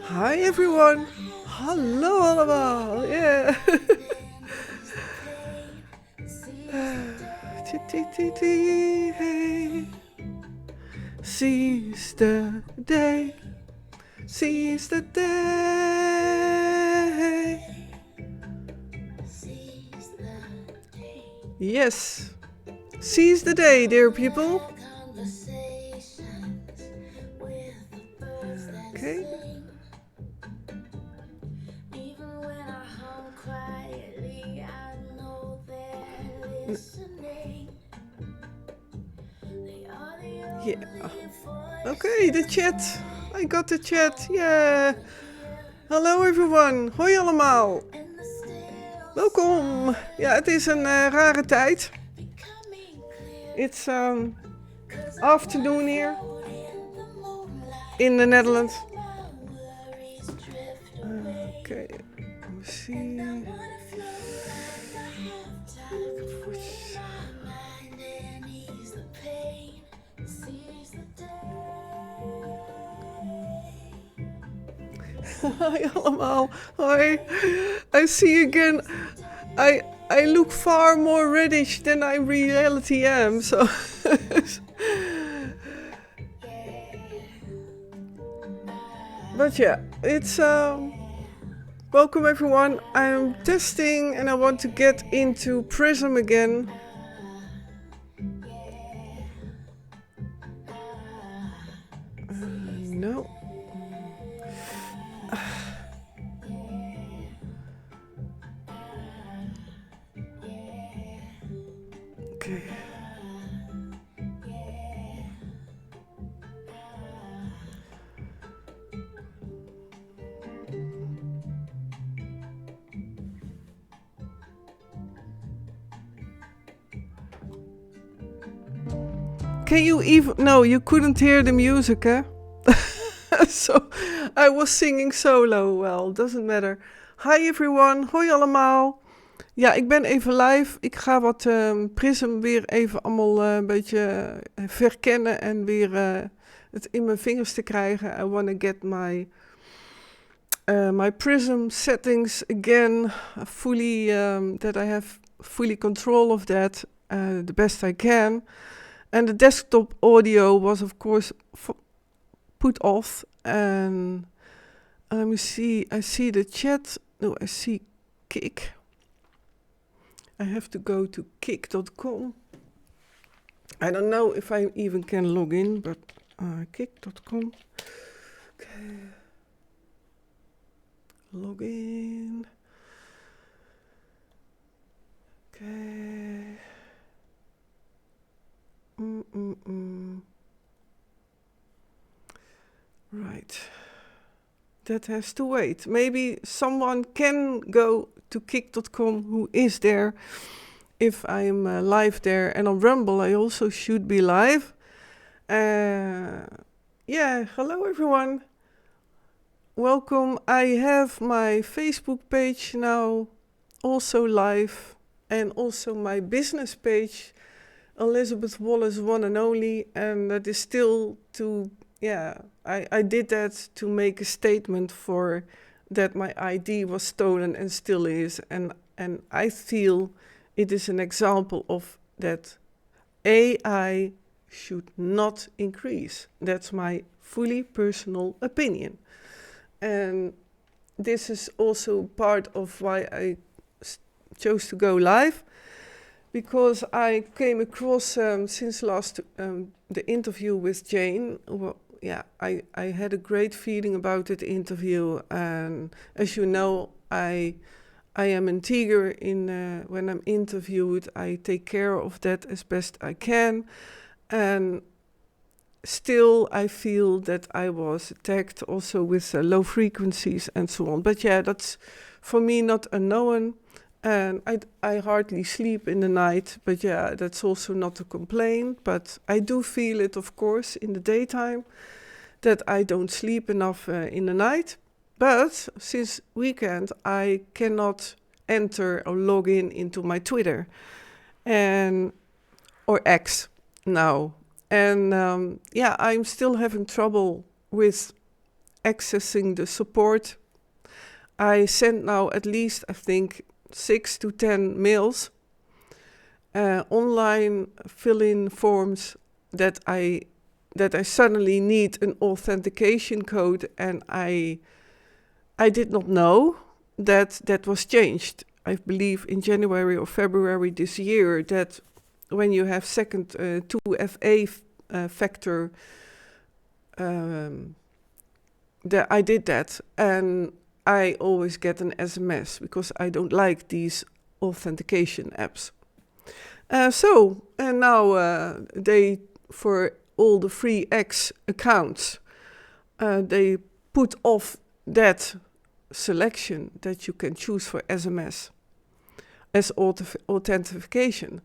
Hi everyone. Hallo allemaal. Yeah. Hey. Seize the day. Seize the day. Yes. Seize the day, dear people. Okay. Yeah. Okay, the chat. I got the chat. Yeah. Hallo everyone. Hoi allemaal. Welkom. Ja, het is een rare tijd. It's afternoon here in the Netherlands. Okay, let's see. Hi allemaal. Hi. I see you again. I look far more reddish than I reality am, so but yeah, it's welcome everyone. I'm testing and I want to get into Prism again. No. Okay. Can you even... No, you couldn't hear the music, eh? So, I was singing solo. Well, doesn't matter. Hi everyone. Hoi allemaal. Ja, ik ben even live. Ik ga wat Prism weer even allemaal een beetje verkennen en weer het in mijn vingers te krijgen. I want to get my Prism settings again, fully, that I have fully control of that, the best I can. And the desktop audio was, of course, put off. And let me see, I see the chat. No, I see Kik. I have to go to kik.com. I don't know if I even can log in, but kik.com. Okay. Log in. Okay. Right. That has to wait. Maybe someone can go to kik.com who is there if I'm live there. And on Rumble I also should be live. Yeah, hello everyone. Welcome. I have my Facebook page now also live, and also my business page, Elizabeth Wallace One and Only, and that is still to, yeah, I did that to make a statement for that my ID was stolen and still is, and I feel it is an example of that AI should not increase. That's my fully personal opinion. And this is also part of why I chose to go live, because I came across since last the interview with Jane. Well, yeah, I had a great feeling about that interview, and as you know, I am integer in when I'm interviewed. I take care of that as best I can, and still I feel that I was attacked also with low frequencies and so on. But yeah, that's for me not unknown. And I hardly sleep in the night, but yeah, that's also not a complaint. But I do feel it, of course, in the daytime, that I don't sleep enough in the night. But since weekend, I cannot enter or log in into my Twitter or X now. And yeah, I'm still having trouble with accessing the support. I sent now at least, I think, 6 to 10 mails, online fill-in forms that I suddenly need an authentication code, and I did not know that was changed. I believe in January or February this year that when you have second 2FA factor, that I did that, and I always get an SMS because I don't like these authentication apps. And now they, for all the free X accounts, they put off that selection that you can choose for SMS as authentication.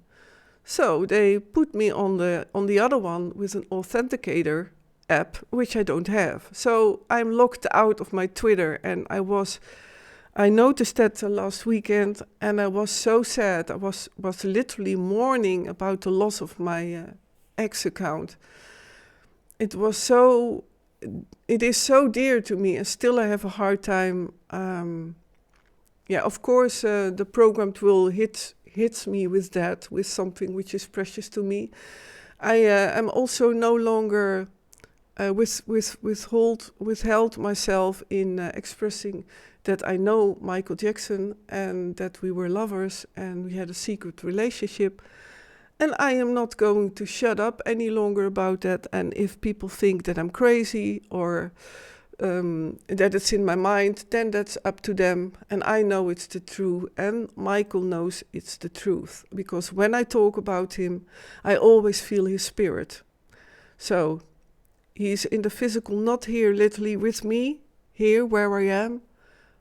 So they put me on the other one with an authenticator app, which I don't have. So I'm locked out of my Twitter, and I noticed that last weekend, and I was so sad. I was literally mourning about the loss of my X account. It is so dear to me, and still I have a hard time. Of course, the programmed will hits me with that, with something which is precious to me. I am also no longer withheld myself in expressing that I know Michael Jackson and that we were lovers and we had a secret relationship. And I am not going to shut up any longer about that. And if people think that I'm crazy or that it's in my mind, then that's up to them. And I know it's the truth. And Michael knows it's the truth. Because when I talk about him, I always feel his spirit. So he's in the physical, not here literally with me, here where I am.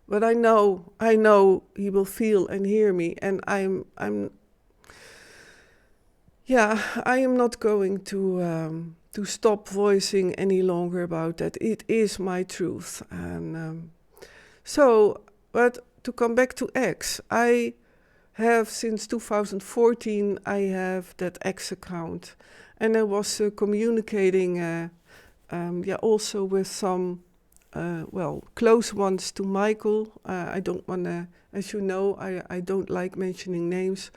But I know he will feel and hear me. And I am not going to stop voicing any longer about that. It is my truth. And but to come back to X, I have since 2014, I have that X account. And I was communicating also with some, close ones to Michael. I don't want to, as you know, I don't like mentioning names.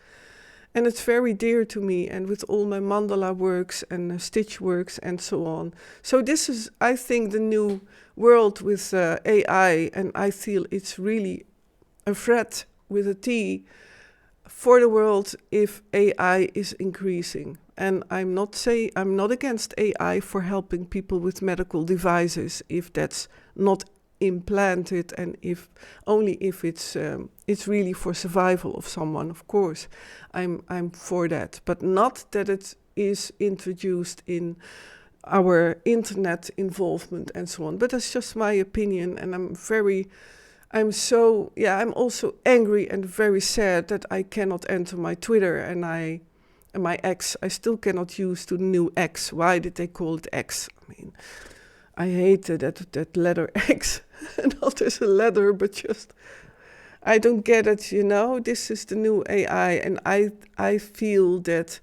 And it's very dear to me, and with all my mandala works and stitch works and so on. So this is, I think, the new world with AI, and I feel it's really a threat with a T for the world if AI is increasing. And I'm not against AI for helping people with medical devices if that's not implanted and if it's really for survival of someone. Of course, I'm for that, but not that it is introduced in our internet involvement and so on. But that's just my opinion, and I'm also angry and very sad that I cannot enter my Twitter and my X. I still cannot use the new X. Why did they call it X? I mean, I hate that letter X. Not as a letter, but just, I don't get it, you know. This is the new AI, and I feel that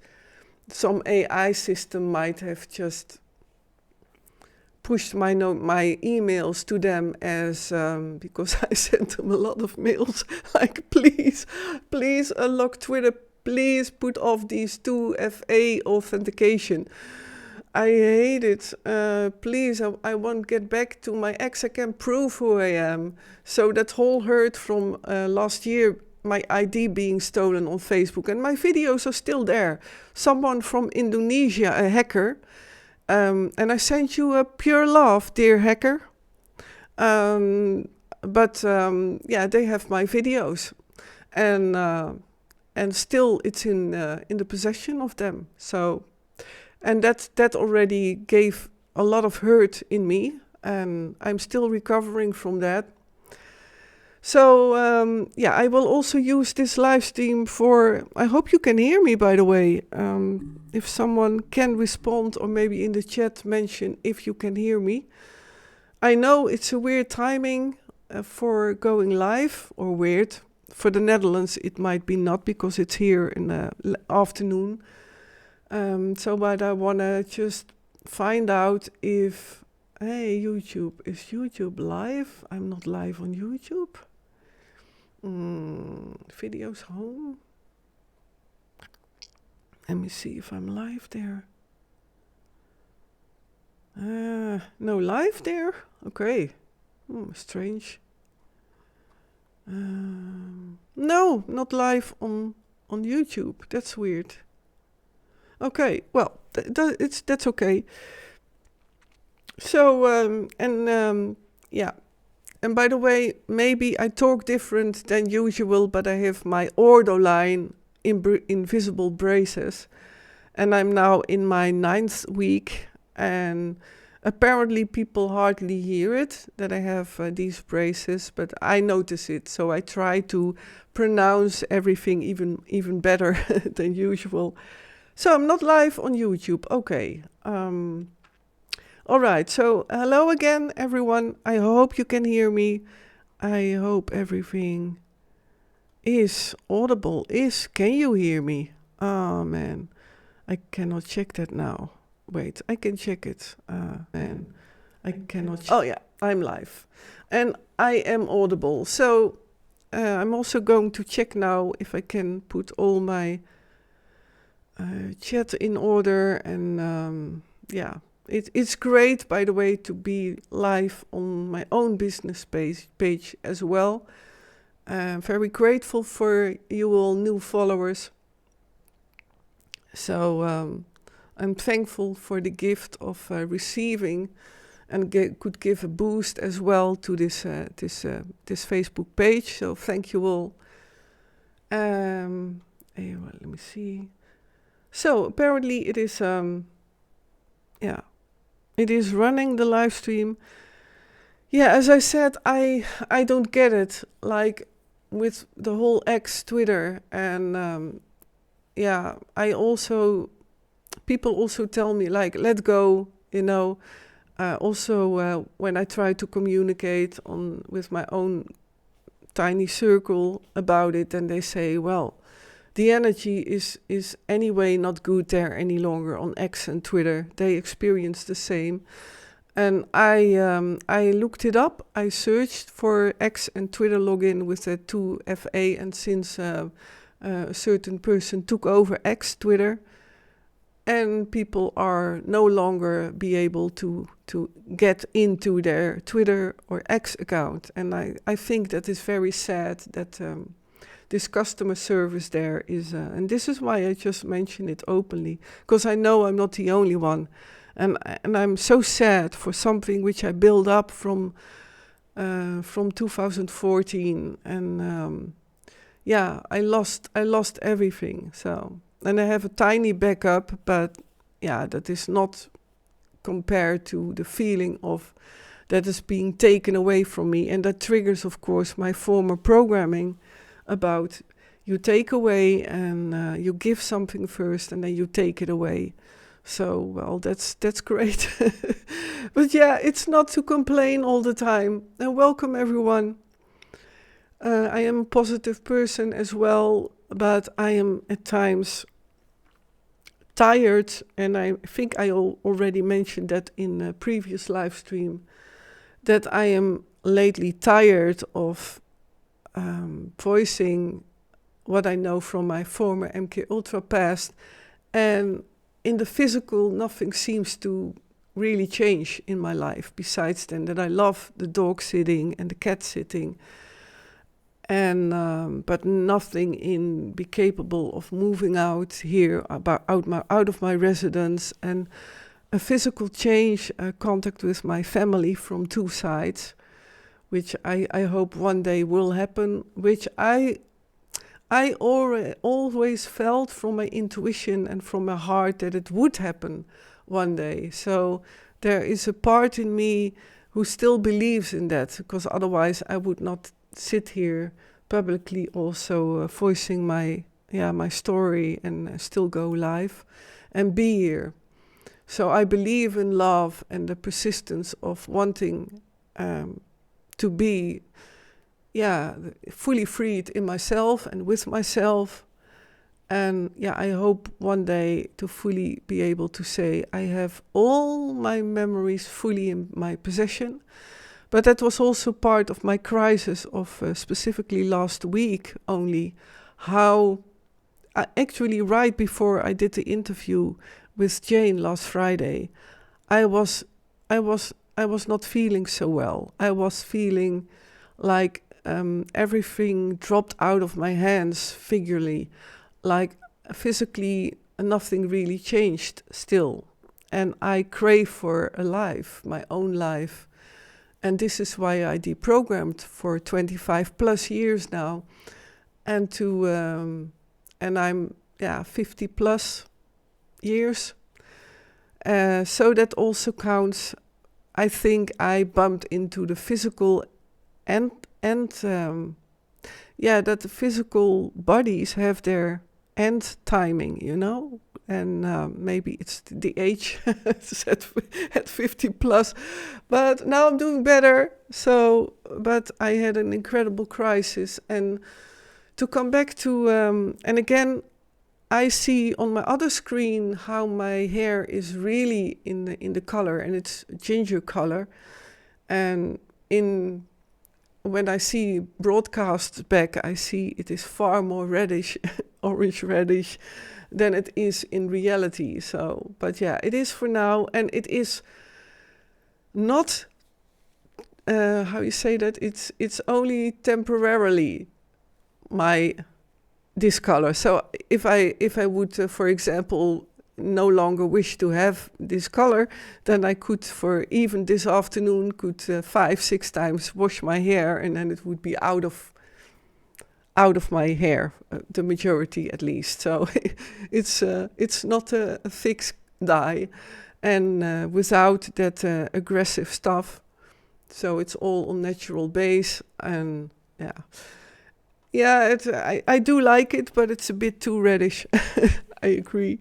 some AI system might have just pushed my emails to them as, because I sent them a lot of mails, like, please unlock Twitter, please put off these 2FA authentication. I hate it. Please, I won't get back to my ex. I can prove who I am. So that whole hurt from last year, my ID being stolen on Facebook, and my videos are still there. Someone from Indonesia, a hacker, and I sent you a pure love, dear hacker. They have my videos, and still it's in the possession of them. So. And that already gave a lot of hurt in me, and I'm still recovering from that. So, I will also use this live stream for, I hope you can hear me, by the way. If someone can respond or maybe in the chat mention if you can hear me. I know it's a weird timing for going live, or weird. For the Netherlands, it might be not because it's here in the afternoon. But I want to just find out if Hey, YouTube. Is YouTube live? I'm not live on YouTube. Videos home. Let me see if I'm live there. No live there? Okay. Strange. No, not live on YouTube. That's weird. Okay, well, that's okay. So, yeah. And by the way, maybe I talk different than usual, but I have my ordo line in invisible braces. And I'm now in my 9th week. And apparently people hardly hear it, that I have these braces, but I notice it. So I try to pronounce everything even better than usual. So I'm not live on YouTube. Okay. All right, so hello again, everyone. I hope you can hear me. I hope everything is audible. Can you hear me? Oh, man. I cannot check that now. Wait, I can check it. Man, I cannot. Oh, yeah, I'm live. And I am audible. So I'm also going to check now if I can put all my chat in order. And yeah. It's great, by the way, to be live on my own business page as well. I'm very grateful for you all new followers. So I'm thankful for the gift of receiving, and could give a boost as well to this Facebook page. So thank you all. Well, let me see. So apparently it is yeah. It is running the live stream. Yeah, as I said, I don't get it. Like with the whole X Twitter, and yeah, people also tell me like, let go, you know. Also, when I try to communicate with my own tiny circle about it, and they say, well, the energy is anyway not good there any longer on X and Twitter. They experience the same. And I looked it up. I searched for X and Twitter login with the 2FA. And since a certain person took over X Twitter, and people are no longer be able to get into their Twitter or X account. And I think that is very sad that... this customer service there is, and this is why I just mention it openly, because I know I'm not the only one, and I'm so sad for something which I built up from 2014, and yeah, I lost everything. So, and I have a tiny backup, but yeah, that is not compared to the feeling of that is being taken away from me, and that triggers, of course, my former programming. About you take away and you give something first and then you take it away. So, well, that's great. But yeah, it's not to complain all the time. And welcome everyone. I am a positive person as well, but I am at times tired. And I think I already mentioned that in a previous live stream, that I am lately tired of voicing what I know from my former MKUltra past, and in the physical nothing seems to really change in my life, besides then that I love the dog sitting and the cat sitting, and but nothing in be capable of moving out here, out of my residence, and a physical change, contact with my family from two sides, which I hope one day will happen, which I always felt from my intuition and from my heart that it would happen one day. So there is a part in me who still believes in that, because otherwise I would not sit here publicly also voicing my story and still go live and be here. So I believe in love and the persistence of wanting to be, fully freed in myself and with myself, And yeah, I hope one day to fully be able to say I have all my memories fully in my possession. But that was also part of my crisis of specifically last week only, how actually right before I did the interview with Jane last Friday, I was I was not feeling so well. I was feeling like everything dropped out of my hands figuratively, like physically nothing really changed still. And I crave for a life, my own life. And this is why I deprogrammed for 25 plus years now. And and I'm 50 plus years. So that also counts. I think I bumped into the physical and that the physical bodies have their end timing, and maybe it's the age at 50 plus, but now I'm doing better. So, but I had an incredible crisis, and to come back to, and again, I see on my other screen how my hair is really in the color, and it's ginger color, and when I see broadcasts back, I see it is far more reddish, orange reddish, than it is in reality. So, but yeah, it is for now, and it is not how you say that. It's only temporarily this color. So if I would, for example, no longer wish to have this color, then I could, for even this afternoon, could 5-6 times wash my hair, and then it would be out of my hair, the majority at least. So it's not a fixed dye, and without that aggressive stuff. So it's all on natural base, and I do like it, but it's a bit too reddish. I agree.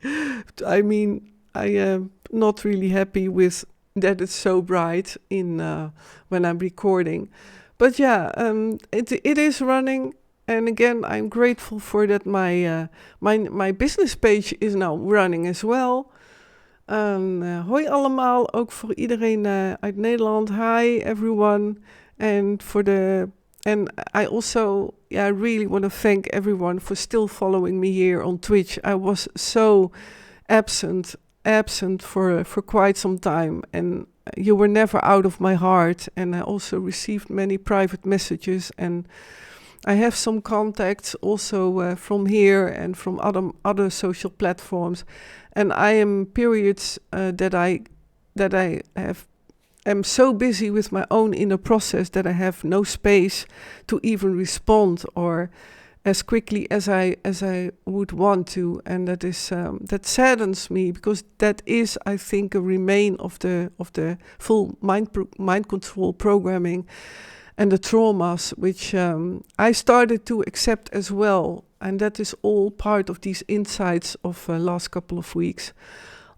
I mean, I am not really happy with that it's so bright in when I'm recording. But it is running, and again, I'm grateful for that. My business page is now running as well. Hoi allemaal, ook voor iedereen uit Nederland. Hi everyone, and I also, really want to thank everyone for still following me here on Twitch. I was so absent for quite some time, and you were never out of my heart. And I also received many private messages, and I have some contacts also from here and from other social platforms. And I am periods that I am so busy with my own inner process that I have no space to even respond or as quickly as I would want to, and that saddens me, because that is, I think, a remain of the full mind control programming and the traumas which I started to accept as well, and that is all part of these insights of last couple of weeks.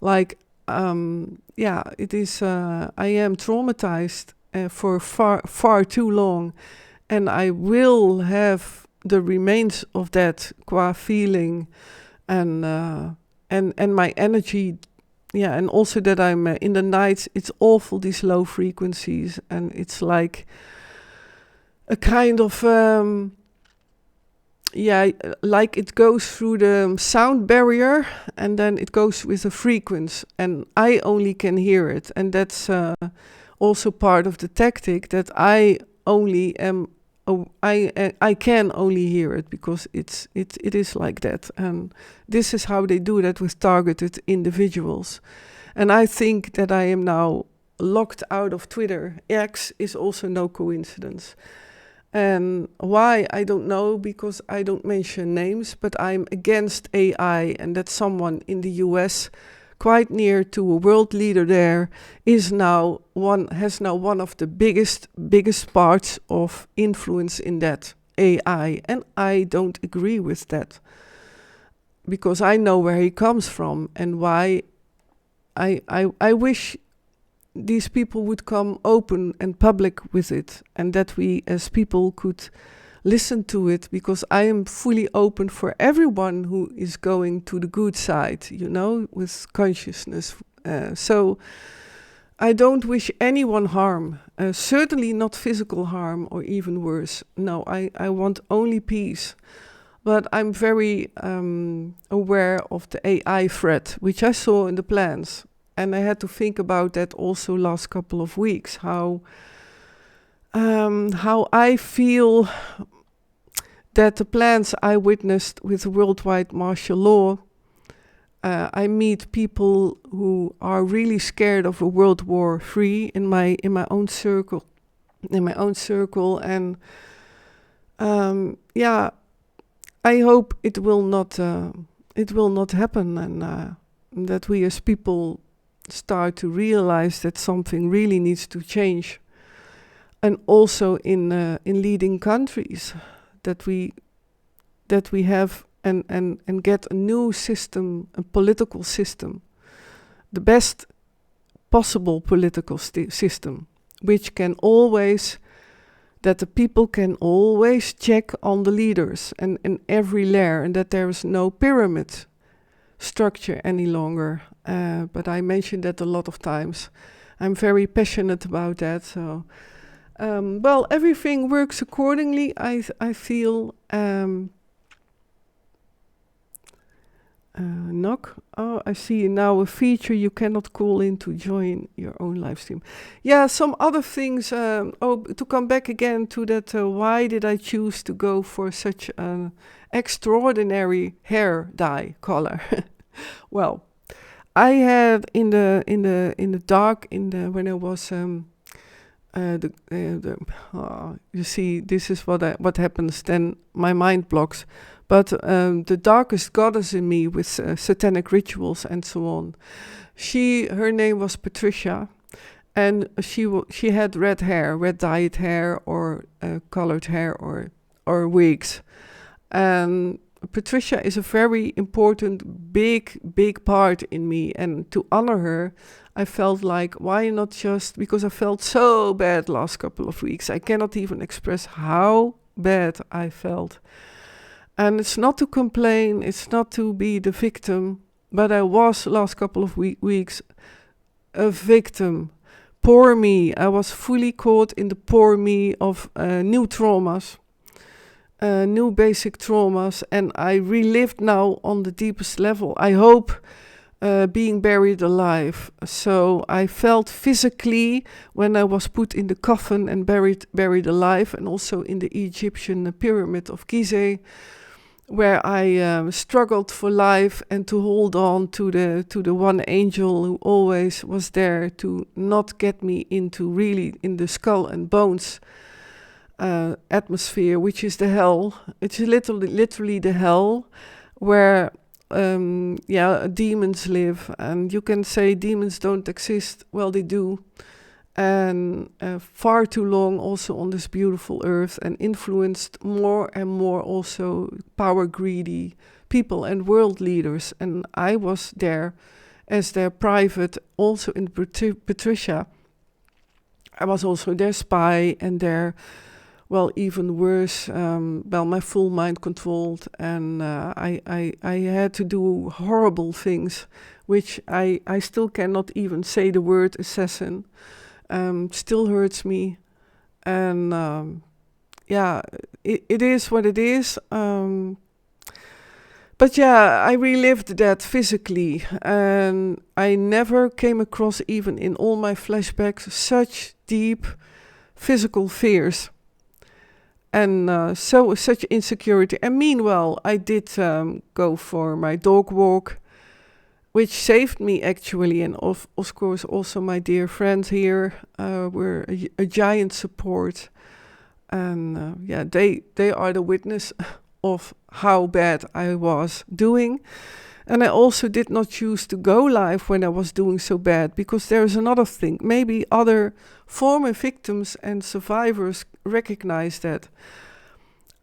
Like, it is. I am traumatized for far too long, and I will have the remains of that qua feeling, and my energy. Yeah, and also that I'm in the nights. It's awful, these low frequencies, and it's like a kind of like it goes through the sound barrier, and then it goes with a frequency, and I only can hear it. And that's also part of the tactic, that I only am. I can only hear it, because it is like that. And this is how they do that with targeted individuals. And I think that I am now locked out of Twitter. X is also no coincidence. And why, I don't know, because I don't mention names, but I'm against AI, and that someone in the US, quite near to a world leader there, has now one of the biggest parts of influence in that AI. And I don't agree with that, because I know where he comes from, and why I wish these people would come open and public with it, and that we as people could listen to it, because I am fully open for everyone who is going to the good side, with consciousness. So I don't wish anyone harm, certainly not physical harm or even worse. No, I want only peace. But I'm very aware of the AI threat, which I saw in the plans. And I had to think about that also last couple of weeks, how I feel that the plans I witnessed with worldwide martial law, I meet people who are really scared of a World War III in my own circle, and I hope it will not happen, and that we as people start to realize that something really needs to change, and also in leading countries, that we have and get a new system, a political system, the best possible political system, which can always, that the people can always check on the leaders and in every layer, and that there is no pyramid structure any longer. But I mentioned that a lot of times. I'm very passionate about that. So, well, everything works accordingly, I feel. Knock. Oh, I see now a feature you cannot call in to join your own live stream. Yeah, some other things. To come back again to that, why did I choose to go for such an extraordinary hair dye color? Well, I had in the dark, when I was you see, this is what happens then. My mind blocks. But the darkest goddess in me, with satanic rituals and so on, her name was Patricia, and she had red hair, red dyed hair, or colored hair, or wigs. And Patricia is a very important, big part in me. And to honor her, I felt like, why not just, because I felt so bad last couple of weeks. I cannot even express how bad I felt. And it's not to complain, it's not to be the victim, but I was last couple of weeks a victim. Poor me. I was fully caught in the poor me of new traumas, new basic traumas, and I relived now on the deepest level. I hope being buried alive. So I felt physically when I was put in the coffin and buried alive, and also in the Egyptian pyramid of Gizeh, where I struggled for life and to hold on to the one angel who always was there to not get me into really in the skull and bones atmosphere, which is the hell. It's literally the hell, where demons live. And you can say demons don't exist. Well, they do. And far too long also on this beautiful earth, and influenced more and more also power-greedy people and world leaders. And I was there as their private, also in Patricia. I was also their spy and their, well, even worse, my full mind controlled. And I had to do horrible things, which I still cannot even say the word assassin. Still hurts me, and it is what it is. But yeah, I relived that physically, and I never came across, even in all my flashbacks, such deep physical fears, and such insecurity. And meanwhile, I did go for my dog walk, which saved me actually, and of course also my dear friends here were a giant support, and they are the witness of how bad I was doing. And I also did not choose to go live when I was doing so bad, because there is another thing. Maybe other former victims and survivors recognize that.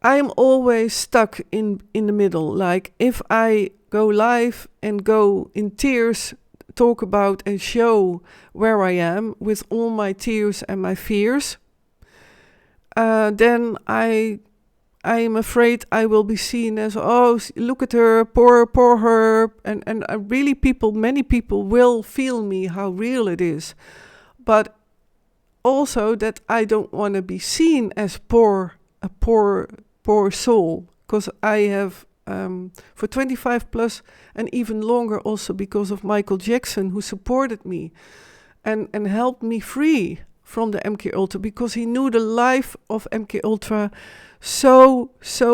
I'm always stuck in the middle. Like, if I go live and go in tears, talk about and show where I am with all my tears and my fears, then I I am afraid I will be seen as, oh, look at her, poor her. And really many people will feel me how real it is. But also that I don't want to be seen as a poor soul. Because I have, for 25 plus and even longer also because of Michael Jackson, who supported me and helped me free from the MKUltra, because he knew the life of MKUltra so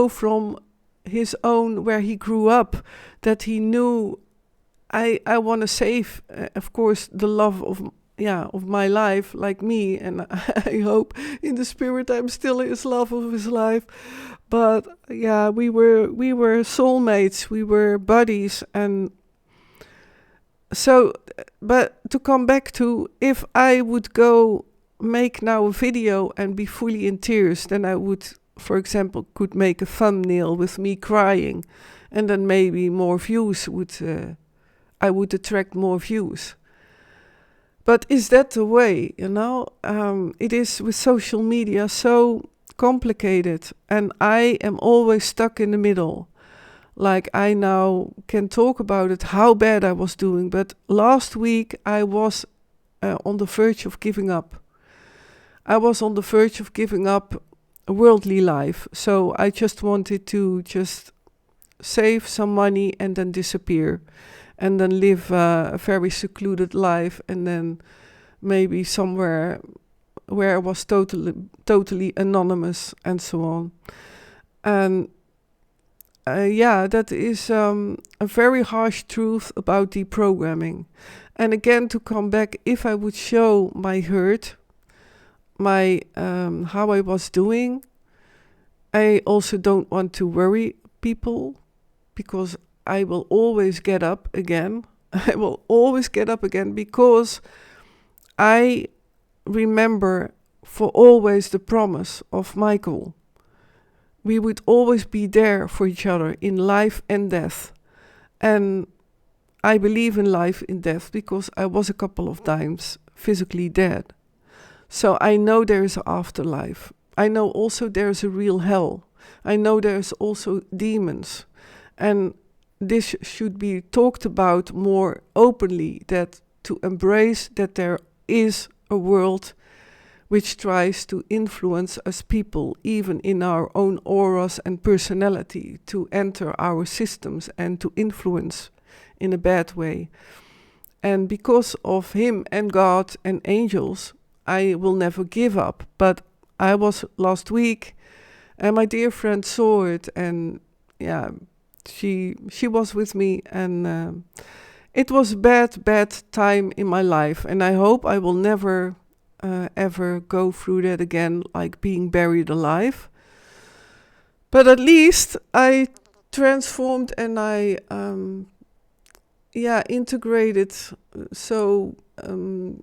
from his own, where he grew up, that he knew I want to save, of course, the love of my life, like me, and I hope in the spirit I'm still his love of his life. But yeah, we were soulmates, we were buddies, and so. But to come back to, if I would go make now a video and be fully in tears, then I would, for example, could make a thumbnail with me crying, and then maybe more views I would attract more views. But is that the way, it is with social media so complicated, and I am always stuck in the middle. Like, I now can talk about it, how bad I was doing, but last week I was on the verge of giving up. I was on the verge of giving up a worldly life. So I just wanted to just save some money and then disappear. And then live a very secluded life. And then maybe somewhere where I was totally anonymous and so on. And that is a very harsh truth about deprogramming. And again, to come back, if I would show my hurt, my how I was doing, I also don't want to worry people, because I will always get up again. I will always get up again, because I remember for always the promise of Michael. We would always be there for each other in life and death. And I believe in life and death because I was a couple of times physically dead. So I know there is an afterlife. I know also there is a real hell. I know there's also demons. And this should be talked about more openly, that to embrace that there is a world which tries to influence us people, even in our own auras and personality, to enter our systems and to influence in a bad way. And because of him and God and angels, I will never give up. But I was last week, and my dear friend saw it, and she was with me, and it was a bad time in my life, and I hope I will never ever go through that again, like being buried alive. But at least I transformed and I integrated. So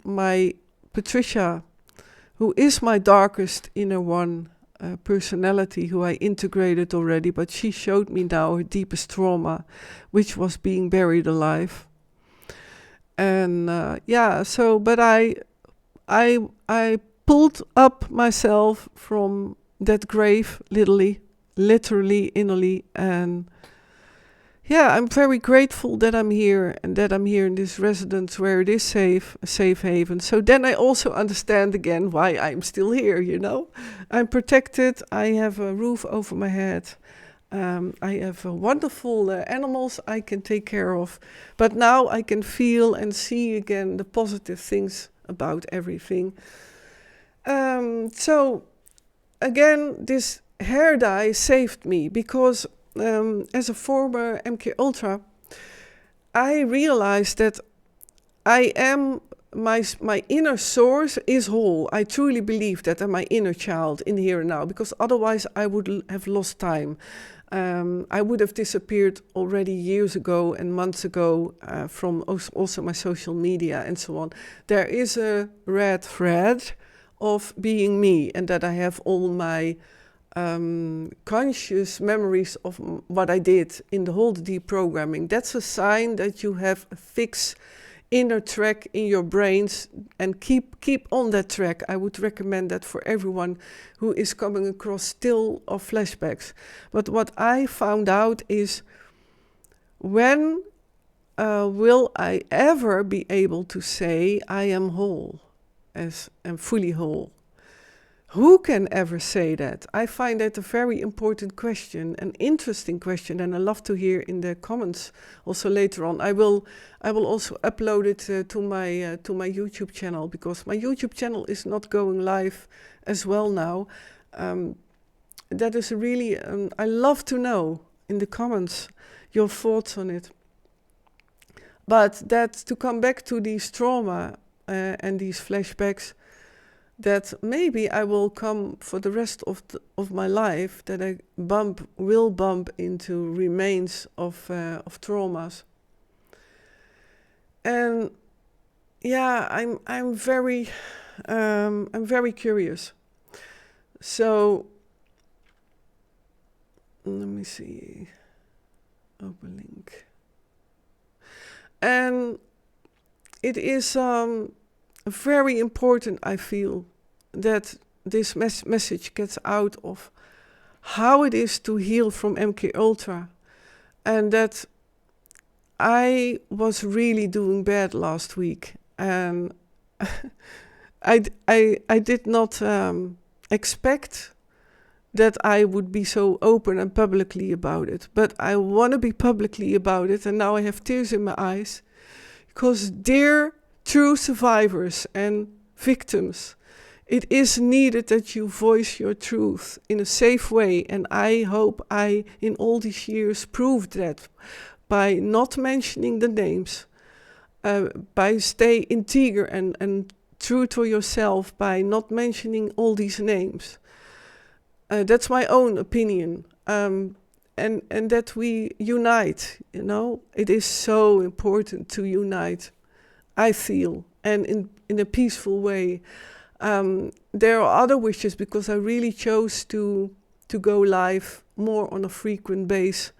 my Patricia, who is my darkest inner one, personality, who I integrated already, but she showed me now her deepest trauma, which was being buried alive. And but I pulled up myself from that grave, literally, innerly, and I'm very grateful that I'm here, and that I'm here in this residence where it is safe, a safe haven. So then I also understand again why I'm still here, I'm protected, I have a roof over my head, I have wonderful animals I can take care of, but now I can feel and see again the positive things about everything. So again, this hair dye saved me, because as a former MKUltra, I realized that I am my inner source is whole. I truly believe that, and my inner child in here and now, because otherwise I would have lost time. I would have disappeared already years ago and months ago from also my social media and so on. There is a red thread of being me, and that I have all my conscious memories of what I did in the whole deprogramming. That's a sign that you have a fix inner track in your brains and keep on that track. I would recommend that for everyone who is coming across still or flashbacks. But what I found out is, when will I ever be able to say I am whole, as am fully whole? Who can ever say that? I find that a very important question, an interesting question, and I love to hear in the comments also later on. I will also upload it to my YouTube channel, because my YouTube channel is not going live as well now. That is really, I love to know in the comments your thoughts on it. But that, to come back to these trauma and these flashbacks, that maybe I will come for the rest of my life, that I will bump into remains of traumas. And yeah, I'm very curious. So let me see. Open link. And it is very important, I feel, that this message gets out of how it is to heal from MKUltra, and that I was really doing bad last week, and I did not expect that I would be so open and publicly about it, but I want to be publicly about it, and now I have tears in my eyes, because dear true survivors and victims, it is needed that you voice your truth in a safe way, and I hope I, in all these years, proved that by not mentioning the names, by stay integer and true to yourself, by not mentioning all these names. That's my own opinion, and that we unite, you know. It is so important to unite, I feel, and in a peaceful way. There are other wishes, because I really chose to go live more on a frequent base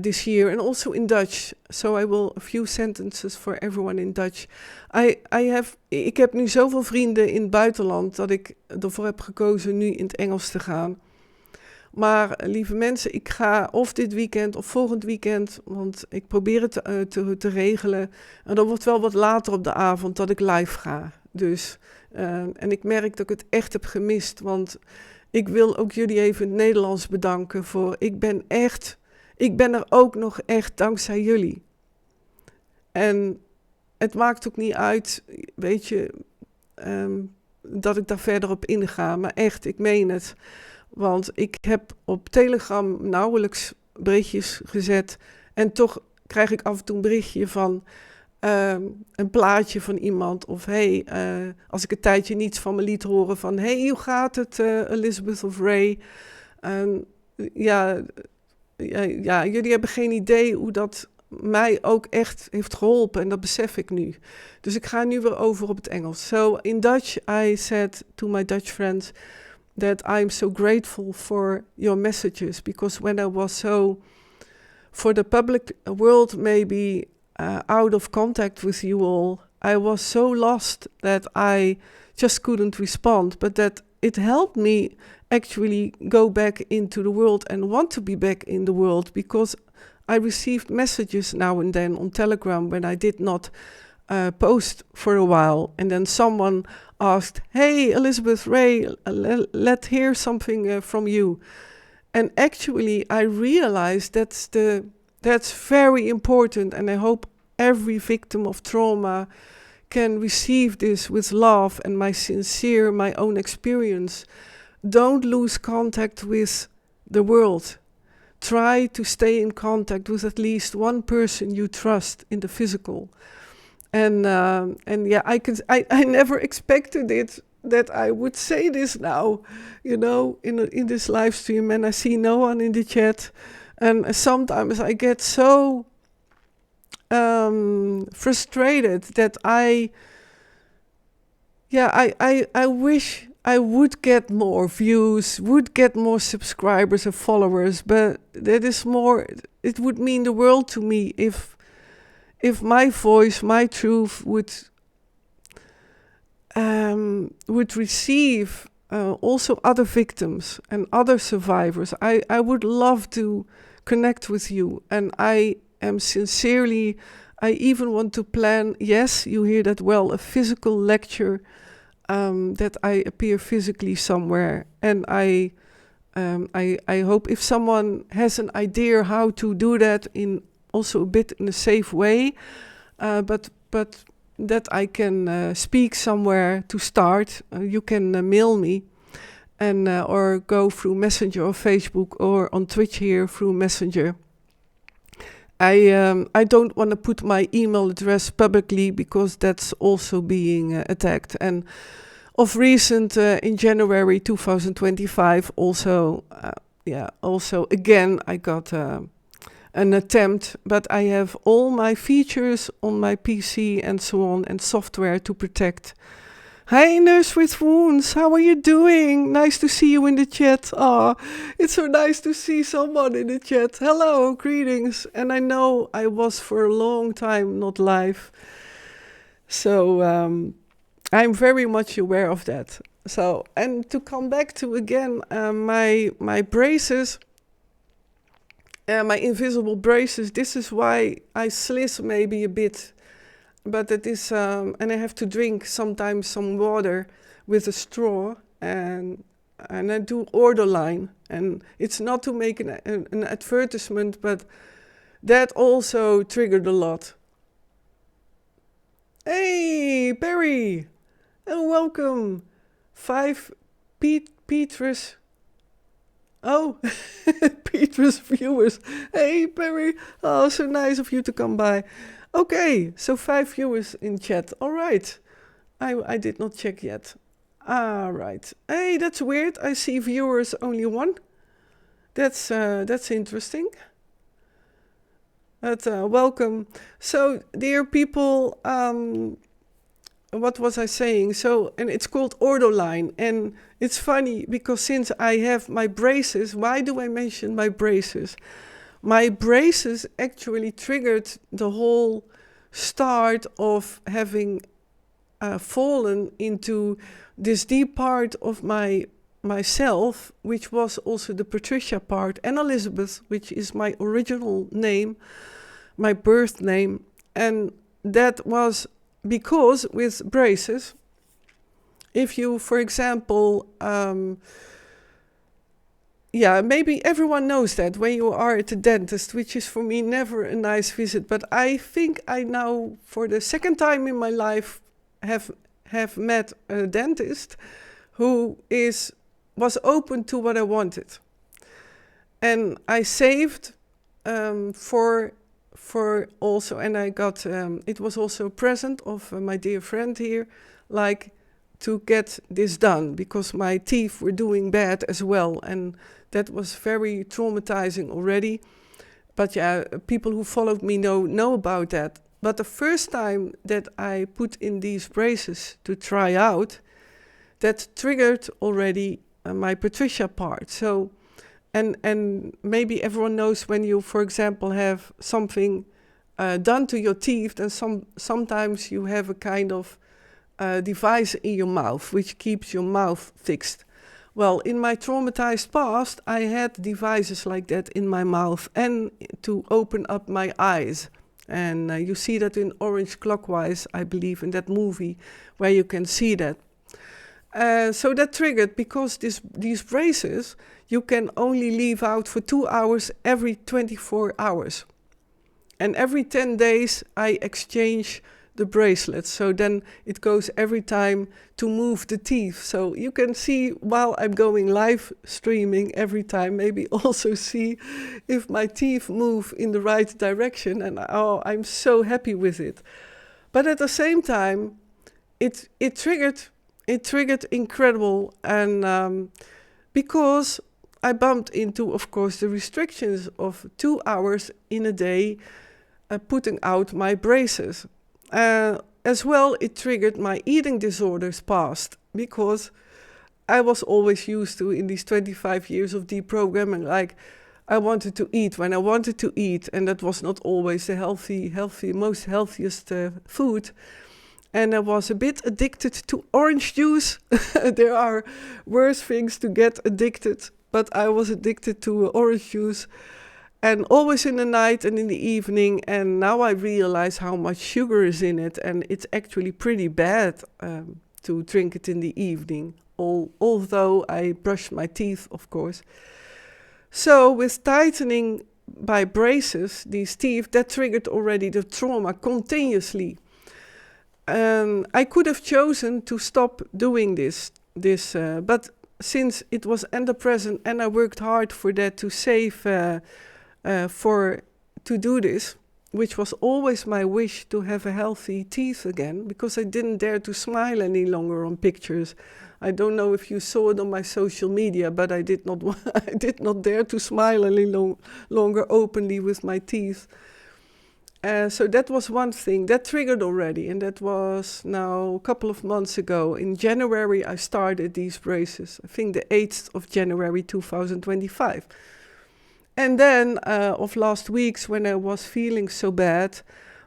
this year, and also in Dutch. So I will a few sentences for everyone in Dutch. Ik heb nu zoveel vrienden in het buitenland dat ik ervoor heb gekozen nu in het Engels te gaan. Maar lieve mensen, ik ga of dit weekend of volgend weekend, want ik probeer het te regelen. En dan wordt wel wat later op de avond dat ik live ga. Dus, en ik merk dat ik het echt heb gemist, want ik wil ook jullie even in het Nederlands bedanken voor, ik ben er ook nog echt dankzij jullie. En het maakt ook niet uit, weet je, dat ik daar verder op inga. Maar echt, ik meen het. Want ik heb op Telegram nauwelijks berichtjes gezet. En toch krijg ik af en toe een berichtje van een plaatje van iemand. Of als ik een tijdje niets van me liet horen van, hoe gaat het, Elizabeth of Ray? Ja, jullie hebben geen idee hoe dat mij ook echt heeft geholpen. En dat besef ik nu. Dus ik ga nu weer over op het Engels. So in Dutch, I said to my Dutch friends that I'm so grateful for your messages. Because when I was so, for the public world maybe, out of contact with you all, I was so lost that I just couldn't respond. But that it helped me actually go back into the world and want to be back in the world, because I received messages now and then on Telegram when I did not post for a while, and then someone asked, "Hey, Elizabeth, Ray, let's hear something from you." And actually, I realized that's very important, and I hope every victim of trauma can receive this with love and my own experience. Don't lose contact with the world. Try to stay in contact with at least one person you trust in the physical. And yeah, I never expected it, that I would say this now, you know, in this live stream, and I see no one in the chat. And sometimes I get so frustrated that I wish I would get more views, would get more subscribers and followers, but that is more, it would mean the world to me if my voice, my truth would receive also other victims and other survivors. I would love to connect with you, and I am sincerely, I even want to plan, yes, you hear that well, a physical lecture, that I appear physically somewhere. And I hope if someone has an idea how to do that in also a bit in a safe way, but that I can speak somewhere to start, you can mail me, and or go through Messenger or Facebook or on Twitch here through Messenger. I don't want to put my email address publicly because that's also being attacked. And of recent, in January 2025, also again I got an attempt, but I have all my features on my PC and so on, and software to protect. Hi, Nurse with Wounds, how are you doing? Nice to see you in the chat. Oh, it's so nice to see someone in the chat. Hello, greetings. And I know I was for a long time not live, so I'm very much aware of that. So, and to come back to again my braces, my invisible braces. This is why I sliss maybe a bit. But it is, and I have to drink sometimes some water with a straw, and I do Ordoline, and it's not to make an advertisement, but that also triggered a lot. Hey, Perry, and welcome. 5 Petrus. Oh, Petrus viewers. Hey, Perry. Oh, so nice of you to come by. Okay, so 5 viewers in chat. All right. I did not check yet. All right. Hey, that's weird. I see viewers only 1. That's interesting. But welcome. So, dear people, what was I saying? So, and it's called Ordoline. And it's funny because since I have my braces, why do I mention my braces? My braces actually triggered the whole start of having fallen into this deep part of myself, which was also the Patricia part, and Elizabeth, which is my original name, my birth name. And that was because with braces, if you, for example, maybe everyone knows that when you are at the dentist, which is for me never a nice visit. But I think I now, for the second time in my life, have met a dentist who was open to what I wanted. And I saved for also, and I got, it was also a present of my dear friend here, like to get this done, because my teeth were doing bad as well. And that was very traumatizing already. But yeah, people who followed me know about that. But the first time that I put in these braces to try out, that triggered already my Patricia part. So, and maybe everyone knows when you, for example, have something done to your teeth, and sometimes you have a kind of device in your mouth which keeps your mouth fixed. Well, in my traumatized past, I had devices like that in my mouth and to open up my eyes. And you see that in Orange Clockwise, I believe, in that movie, where you can see that. So that triggered, because these braces, you can only leave out for 2 hours every 24 hours. And every 10 days, I exchange the bracelets. So then it goes every time to move the teeth. So you can see while I'm going live streaming every time, maybe also see if my teeth move in the right direction. And I'm so happy with it. But at the same time, it triggered incredible. And because I bumped into, of course, the restrictions of 2 hours in a day, putting out my braces. As well, it triggered my eating disorders past, because I was always used to, in these 25 years of deprogramming, like I wanted to eat when I wanted to eat, and that was not always the most healthiest food. And I was a bit addicted to orange juice. There are worse things to get addicted, but I was addicted to orange juice, and always in the night and in the evening. And now I realize how much sugar is in it, and it's actually pretty bad to drink it in the evening, although I brush my teeth, of course. So with tightening by braces these teeth, that triggered already the trauma continuously. I could have chosen to stop doing this, but since it was ever present and I worked hard for that to save to do this, which was always my wish, to have a healthy teeth again, because I didn't dare to smile any longer on pictures. I don't know if you saw it on my social media, but I did not I did not dare to smile any longer openly with my teeth. So that was one thing that triggered already, and that was now a couple of months ago. In January, I started these braces. I think the 8th of January 2025. And then of last weeks, when I was feeling so bad,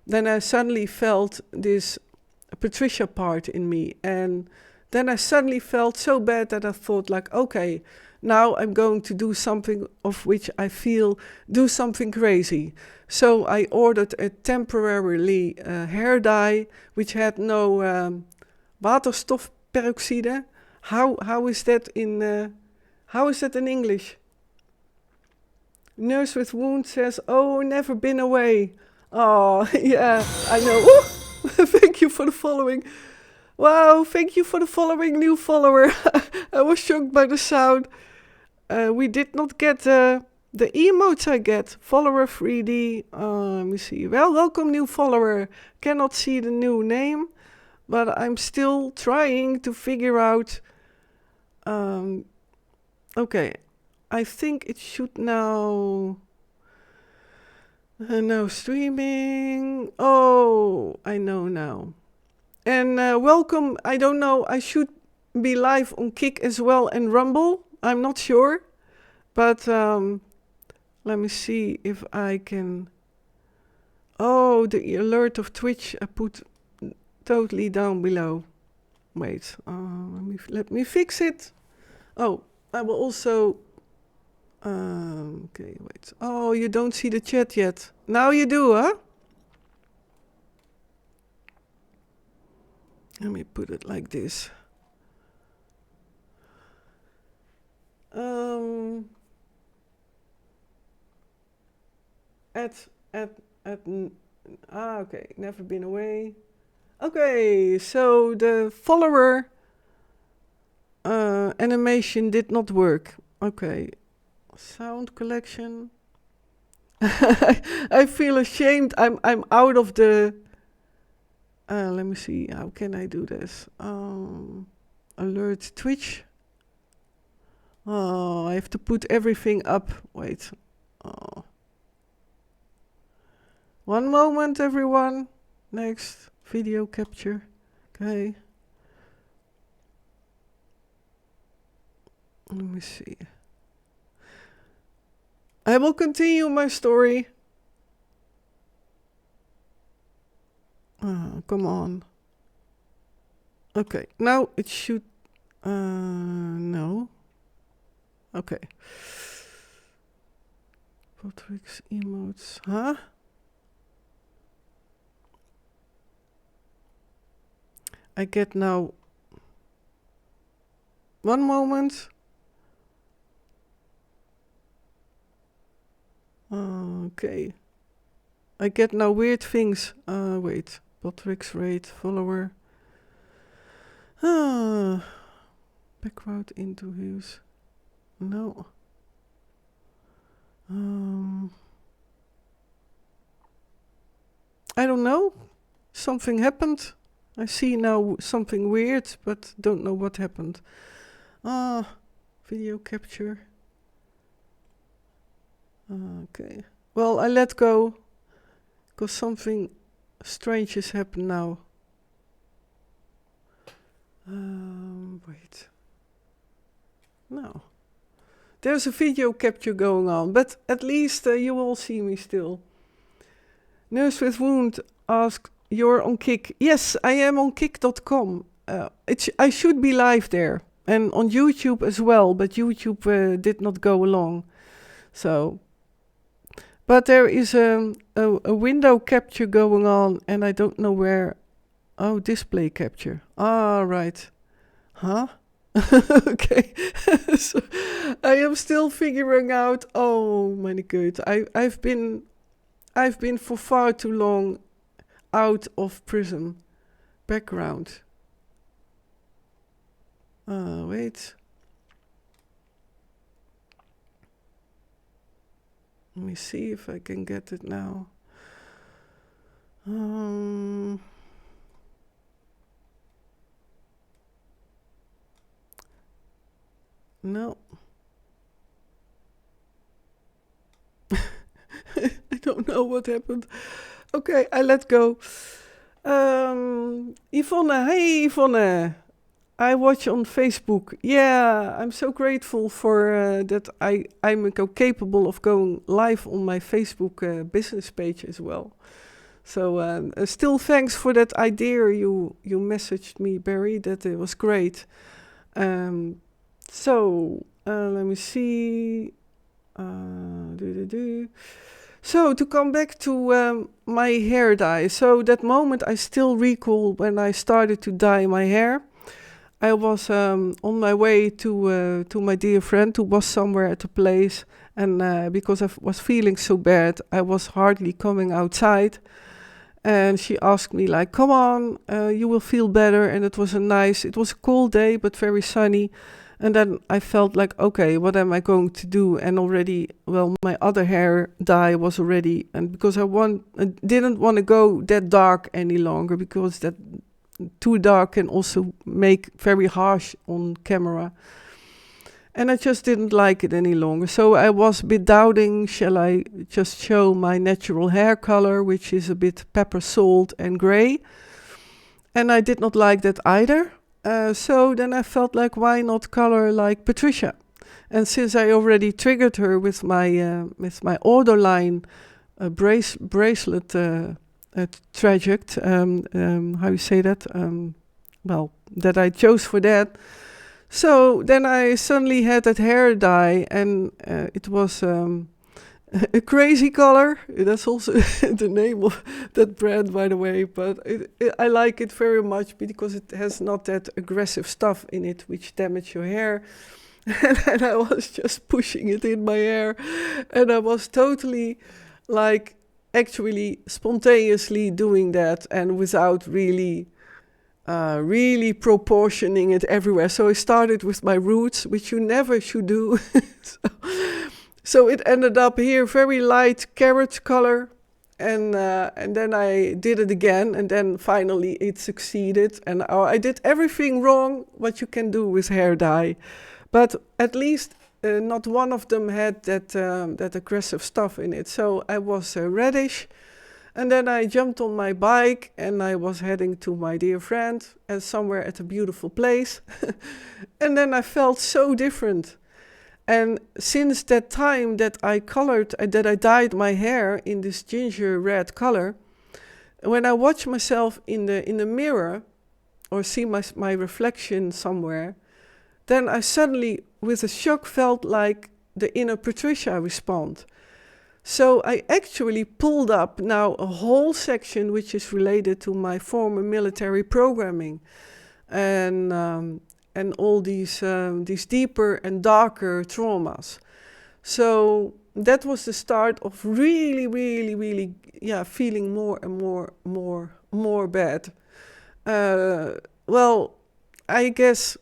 then I suddenly felt this Patricia part in me. And then I suddenly felt so bad that I thought like, okay, now I'm going to do something of which I feel, do something crazy. So I ordered a temporarily hair dye, which had no waterstofperoxide. How is that in English? Nurse with Wound says, oh, never been away. Oh, yeah, I know. Ooh, thank you for the following. Wow, thank you for the following, new follower. I was shocked by the sound. We did not get the emotes I get. Follower 3D. Let me see. Well, welcome, new follower. Cannot see the new name, but I'm still trying to figure out. Okay, I think it should now. Now streaming. Oh, I know now. And welcome. I don't know. I should be live on Kick as well and Rumble. I'm not sure, but let me see if I can. Oh, the alert of Twitch I put totally down below. Wait, let me fix it. Oh, I will also. Okay, wait. Oh, you don't see the chat yet. Now you do, huh? Let me put it like this. Okay, never been away. Okay, so the follower animation did not work. Okay, sound collection. I feel ashamed. I'm out of the. Let me see. How can I do this? Alert Twitch. Oh, I have to put everything up. Wait. Oh. One moment, everyone. Next video capture. Okay. Let me see. I will continue my story. Come on. Okay, now it should. No. Okay. Patrick's emotes. Huh? I get now. One moment. Okay. I get now weird things. Wait. Patrick's rate follower. Backward interviews. No. I don't know. Something happened. I see now something weird, but don't know what happened. Video capture. Okay. Well, I let go because something strange has happened now. Wait. No. There's a video capture going on, but at least you all see me still. Nurse with Wound asks, you're on Kik. Yes, I am on Kik.com. I should be live there. And on YouTube as well, but YouTube did not go along. So, but there is a window capture going on, and I don't know where. Oh, display capture. Ah, right. Huh? Okay. So I am still figuring out. Oh my God, I've been for far too long out of Prism background. Wait. Let me see if I can get it now. No. I don't know what happened. Okay, I let go. Yvonne, hey Yvonne. I watch on Facebook. Yeah, I'm so grateful for that I'm capable of going live on my Facebook business page as well. So still thanks for that idea you messaged me, Barry. That it was great. So let me see. So to come back to my hair dye. So that moment I still recall when I started to dye my hair. I was on my way to my dear friend who was somewhere at a place, and because I was feeling so bad, I was hardly coming outside. And she asked me like, "Come on, you will feel better." And it was a cold day but very sunny. And then I felt like, okay, what am I going to do? And already, well, my other hair dye was already, and because I didn't want to go that dark any longer, because that too dark can also make very harsh on camera. And I just didn't like it any longer. So I was a bit doubting, shall I just show my natural hair color, which is a bit pepper, salt and gray? And I did not like that either. So then I felt like, why not color like Patricia? And since I already triggered her with my Orderline bracelet traject, how you say that? Well, that I chose for that. So then I suddenly had that hair dye, and it was a crazy color. That's also the name of that brand, by the way. But I like it very much because it has not that aggressive stuff in it, which damage your hair. And I was just pushing it in my hair, and I was totally like actually spontaneously doing that, and without really proportioning it everywhere. So I started with my roots, which you never should do. So it ended up here, very light carrot color. And then I did it again, and then finally it succeeded. And I did everything wrong what you can do with hair dye. But at least not one of them had that aggressive stuff in it. So I was reddish. And then I jumped on my bike, and I was heading to my dear friend somewhere at a beautiful place. And then I felt so different. And since that time that I dyed my hair in this ginger red color, when I watch myself in the mirror or see my reflection somewhere, then I suddenly, with a shock, felt like the inner Patricia respond. So I actually pulled up now a whole section which is related to my former military programming, and all these deeper and darker traumas. So that was the start of really, really, really, feeling more and more bad. Well, I guess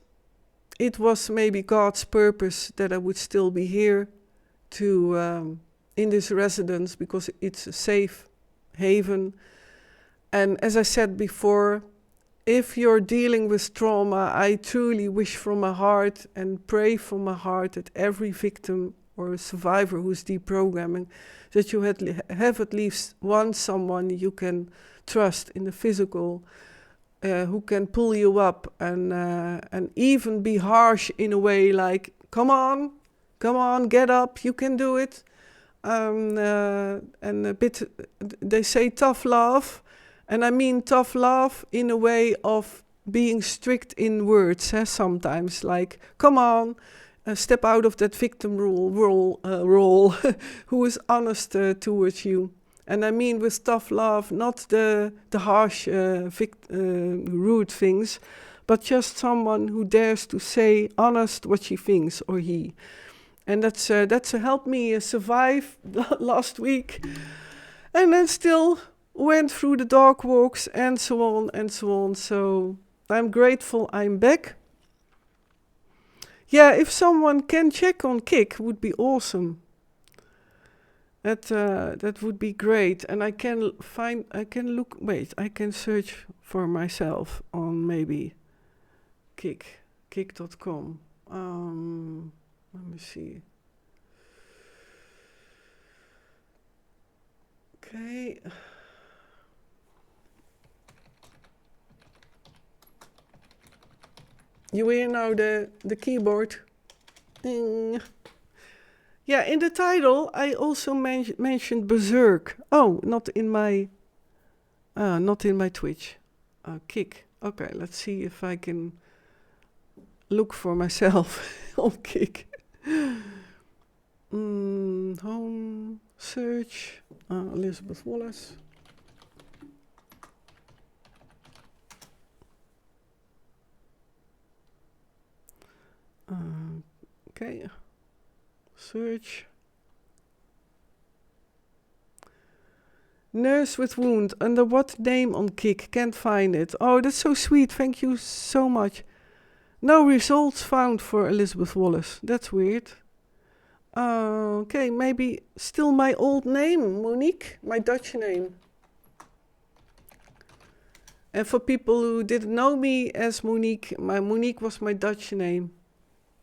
it was maybe God's purpose that I would still be here to in this residence, because it's a safe haven. And as I said before, if you're dealing with trauma, I truly wish from my heart and pray from my heart that every victim or survivor who's deprogramming, that you have at least someone you can trust in the physical, who can pull you up and even be harsh in a way like, come on, Come on, get up, you can do it. And a bit, they say tough love, and I mean tough love in a way of being strict in words, sometimes, like, come on, step out of that victim role, who is honest towards you. And I mean with tough love, not the harsh, rude things, but just someone who dares to say honest what she thinks, or he. And that's helped me survive last week. And then still went through the dog walks and so on and so on. So I'm grateful I'm back. Yeah, if someone can check on Kik, would be awesome. That would be great. And I can search for myself on maybe kik.com. Let me see. Okay. You hear now the keyboard. Ding. Yeah, in the title I also mentioned Berserk. Oh, not in my Twitch. Kik. Okay, let's see if I can look for myself on Kik. Home search. Elizabeth Wallace. Okay. Search. Nurse with wound. Under what name on Kik? Can't find it. Oh, that's so sweet. Thank you so much. No results found for Elizabeth Wallace. That's weird. Okay, maybe still my old name, Monique, my Dutch name. And for people who didn't know me as Monique, Monique was my Dutch name.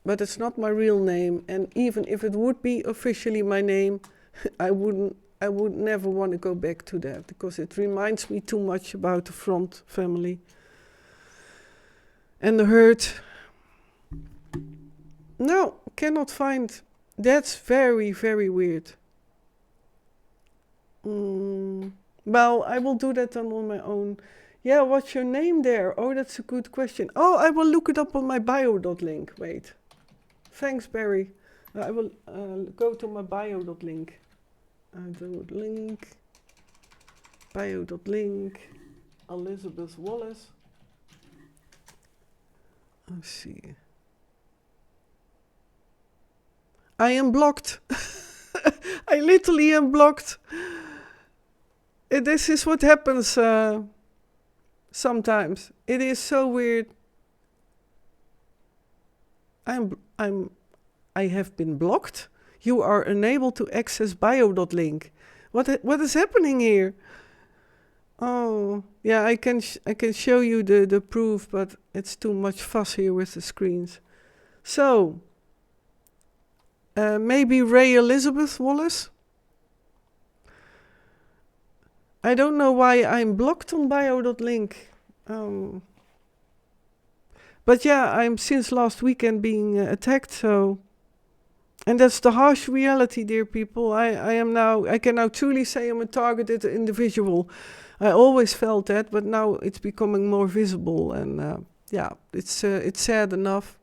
But it's not my real name. And even if it would be officially my name, I would never want to go back to that, because it reminds me too much about the Front family. And the hurt. No, cannot find. That's very, very weird. Well, I will do that on my own. Yeah, what's your name there? Oh, that's a good question. Oh, I will look it up on my bio.link. Wait. Thanks, Barry. I will go to my bio.link. Bio.link. Elizabeth Wallace. Let's see. I am blocked. I literally am blocked. This is what happens sometimes. It is so weird. I have been blocked. You are unable to access bio.link. What is happening here? Oh, yeah, I can show you the proof, but it's too much fuss here with the screens. So, maybe Ray Elizabeth Wallace? I don't know why I'm blocked on bio.link. But yeah, I'm since last weekend being attacked, so... And that's the harsh reality, dear people. I can now truly say I'm a targeted individual. I always felt that, but now it's becoming more visible, and yeah, it's sad enough.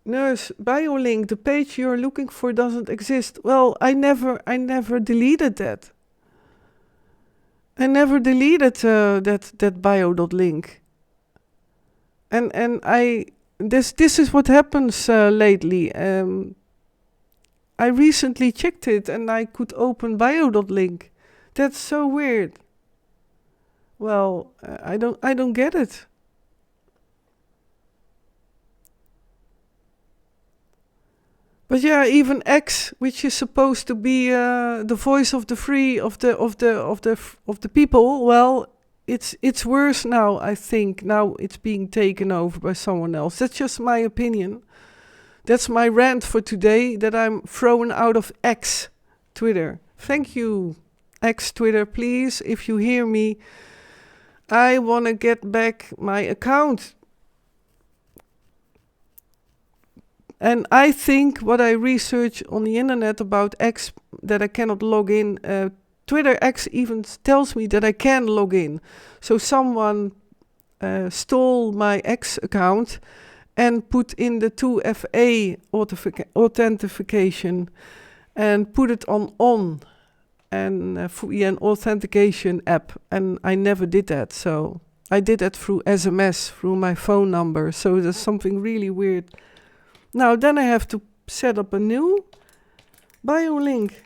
Nurse, BioLink, the page you're looking for doesn't exist. Well, I never deleted that. I never deleted that bio.link. And this is what happens lately. I recently checked it and I could open bio.link. That's so weird. Well, I don't get it. But yeah, even X, which is supposed to be the voice of the free, of the people, well, it's worse now. I think now it's being taken over by someone else. That's just my opinion. That's my rant for today. That I'm thrown out of X, Twitter. Thank you. Twitter, please, if you hear me, I want to get back my account. And I think what I research on the internet about X, that I cannot log in, Twitter X even tells me that I can log in. So someone stole my X account and put in the 2FA authentication and put it on and via an authentication app. And I never did that. So I did that through SMS, through my phone number. So there's something really weird. Now then I have to set up a new bio link.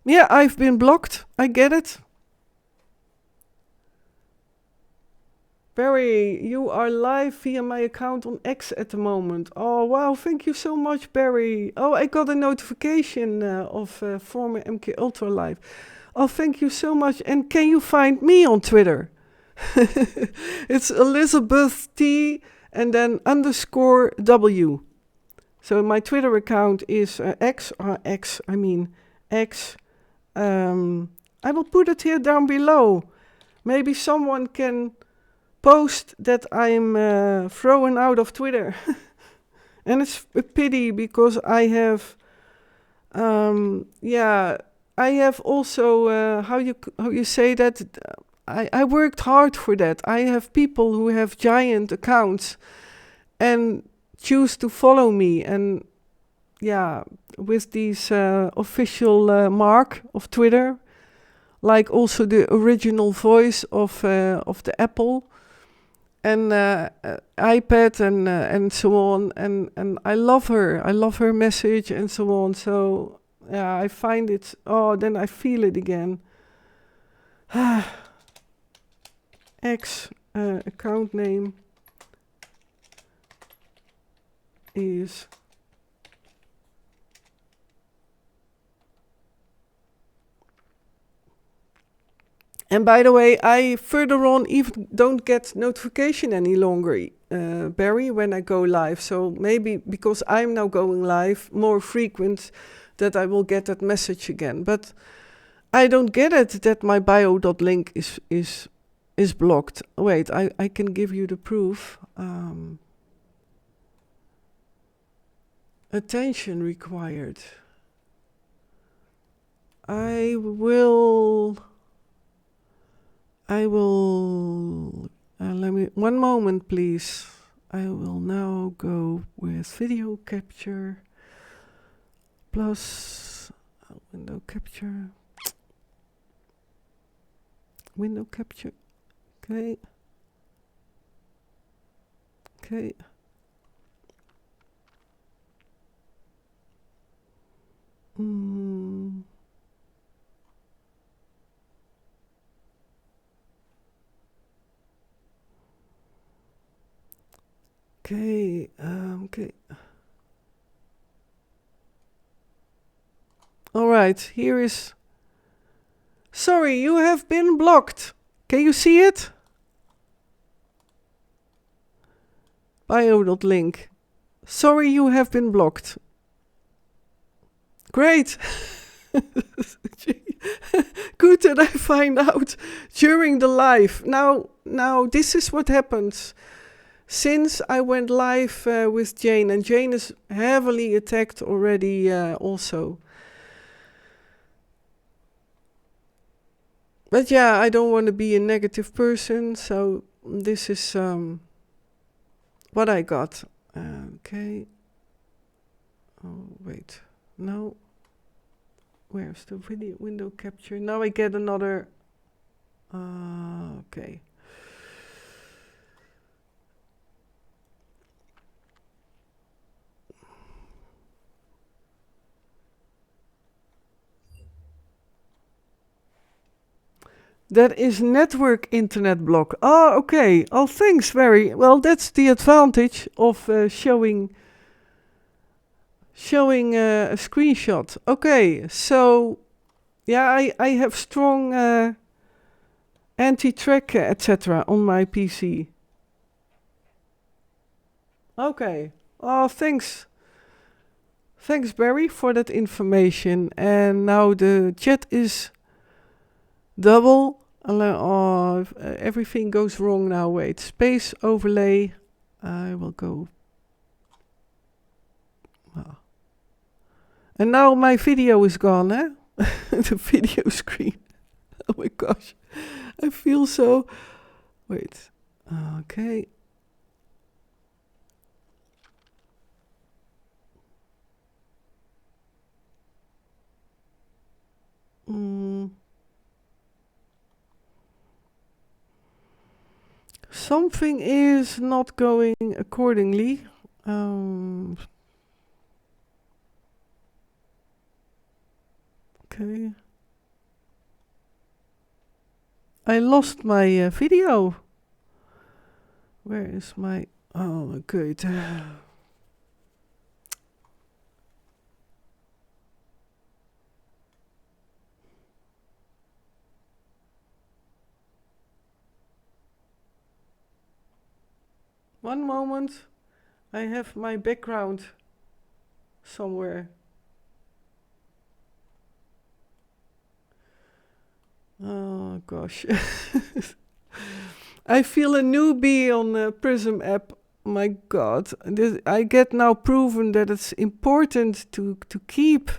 Yeah, I've been blocked. I get it. Barry, you are live via my account on X at the moment. Oh, wow. Thank you so much, Barry. Oh, I got a notification of former MKUltra live. Oh, thank you so much. And can you find me on Twitter? It's Elizabeth T and then _W. So my Twitter account is X. I will put it here down below. Maybe someone can post that I'm thrown out of Twitter. And it's a pity because I have, I have also, how you say that, I worked hard for that. I have people who have giant accounts and choose to follow me. And yeah, with these official mark of Twitter, like also the original voice of the Apple and iPad and so on. And I love her. I love her message and so on. So yeah, I find it. Oh, then I feel it again. X account name is and by the way, I further on even don't get notification any longer, Barry, when I go live. So maybe because I'm now going live more frequent that I will get that message again. But I don't get it that my bio.link is blocked. Wait, I can give you the proof. Attention required. I will, let me, one moment please. I will now go with video capture plus window capture. Window capture, okay. Okay. Okay, okay. All right, here is. Sorry, you have been blocked. Can you see it? Bio.link. Sorry, you have been blocked. Great. Good that I find out during the live. Now, this is what happens. Since I went live with Jane, and Jane is heavily attacked already also. But yeah, I don't want to be a negative person, so this is what I got. Okay. Oh, wait. No. Where's the video window capture? Now I get another. Okay. That is network internet block. Oh, okay. Oh, thanks, very well. That's the advantage of showing a screenshot. Okay, so yeah, I have strong anti-track etc. on my PC. Okay. Oh, thanks. Thanks, Barry, for that information. And now the chat is double. Oh, everything goes wrong now. Wait, space overlay. I will go. Oh. And now my video is gone, eh? The video screen. Oh my gosh. I feel so. Wait. Okay. Something is not going accordingly. Okay. I lost my video. Where is my... Oh, good. One moment. I have my background somewhere. Oh, gosh. I feel a newbie on the Prism app. My God. I get now proven that it's important to keep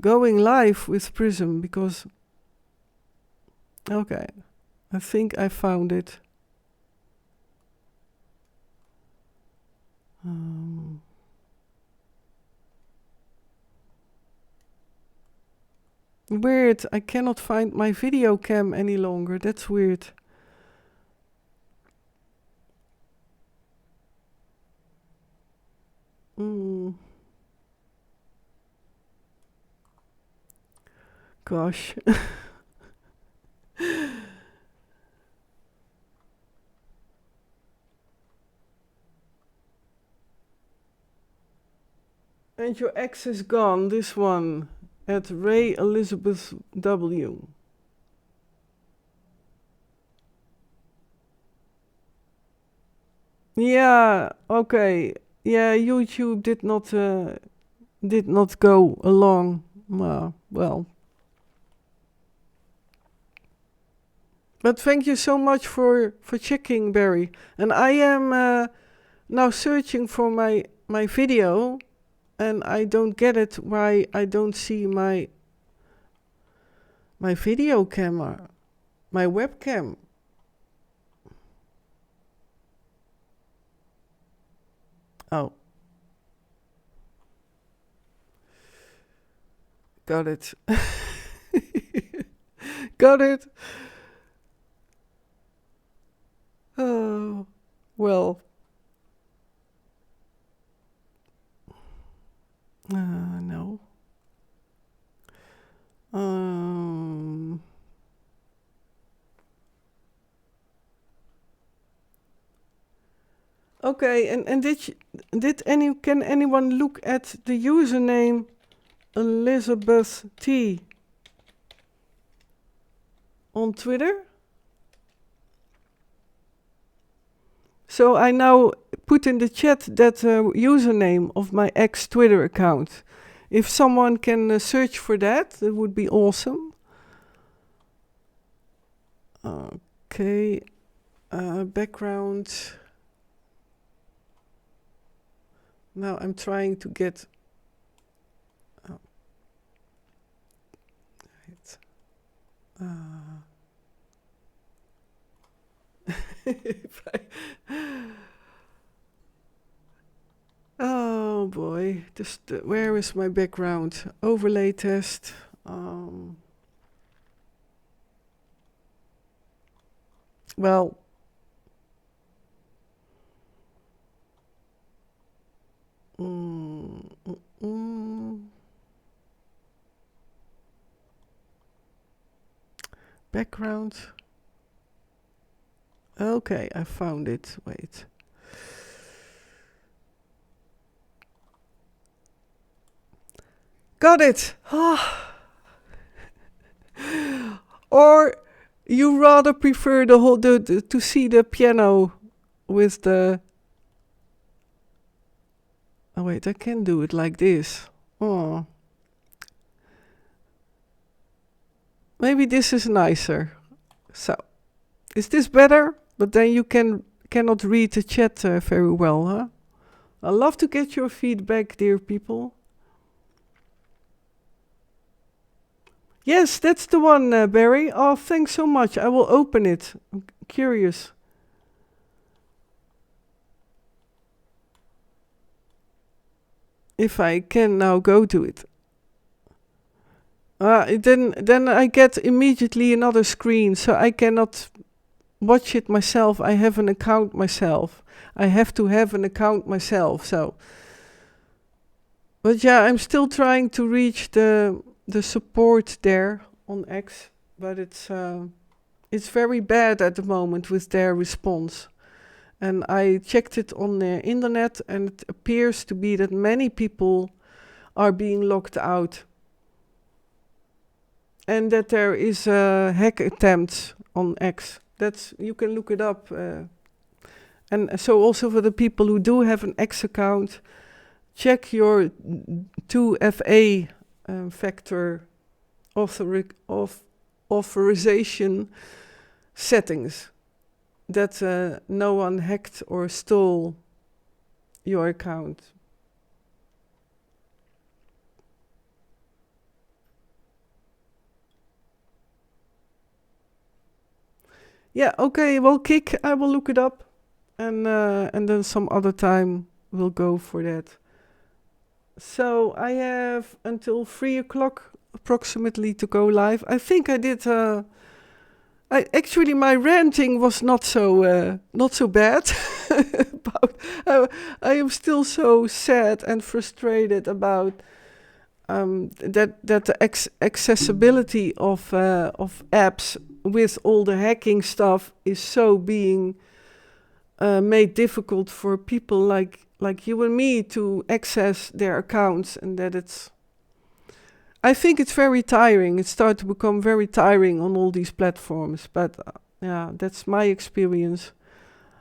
going live with Prism because... Okay. I think I found it. Weird. I cannot find my video cam any longer. That's weird. Gosh. And your ex is gone, this one, at Ray Elizabeth W. Yeah, okay. Yeah, YouTube did not go along. Well. But thank you so much for checking, Barry. And I am now searching for my video, and I don't get it why I don't see my video camera, my webcam. Oh. Got it. Got it. Oh, well. No. Okay, and can anyone look at the username Elizabeth T on Twitter? So I now put in the chat that username of my ex-Twitter account. If someone can search for that, it would be awesome. Okay, background. Now I'm trying to get... Oh boy, just where is my background? Overlay test. Well, background. Okay, I found it. Wait. Got it. Or you rather prefer to see the piano with the... Oh wait, I can do it like this. Oh, maybe this is nicer. So, is this better? But then you cannot read the chat very well, huh? I love to get your feedback, dear people. Yes, that's the one, Barry. Oh, thanks so much. I will open it. I'm curious. If I can now go to it. Then I get immediately another screen, so I cannot watch it myself. I have an account myself. I have to have an account myself. So, but yeah, I'm still trying to reach the support there on X, but it's very bad at the moment with their response. And I checked it on the internet, and it appears to be that many people are being locked out, and that there is a hack attempt on X. You can look it up. And so also for the people who do have an X account, check your 2FA factor authorization settings, that no one hacked or stole your account. Yeah, okay, well, Kik, I will look it up, and then some other time we'll go for that. So I have until 3 o'clock approximately to go live. I think I did. Actually, my ranting was not so bad. About, I am still so sad and frustrated about that the accessibility of apps with all the hacking stuff is so being made difficult for people like you and me to access their accounts, and that I think it's very tiring. It started to become very tiring on all these platforms, but yeah, that's my experience.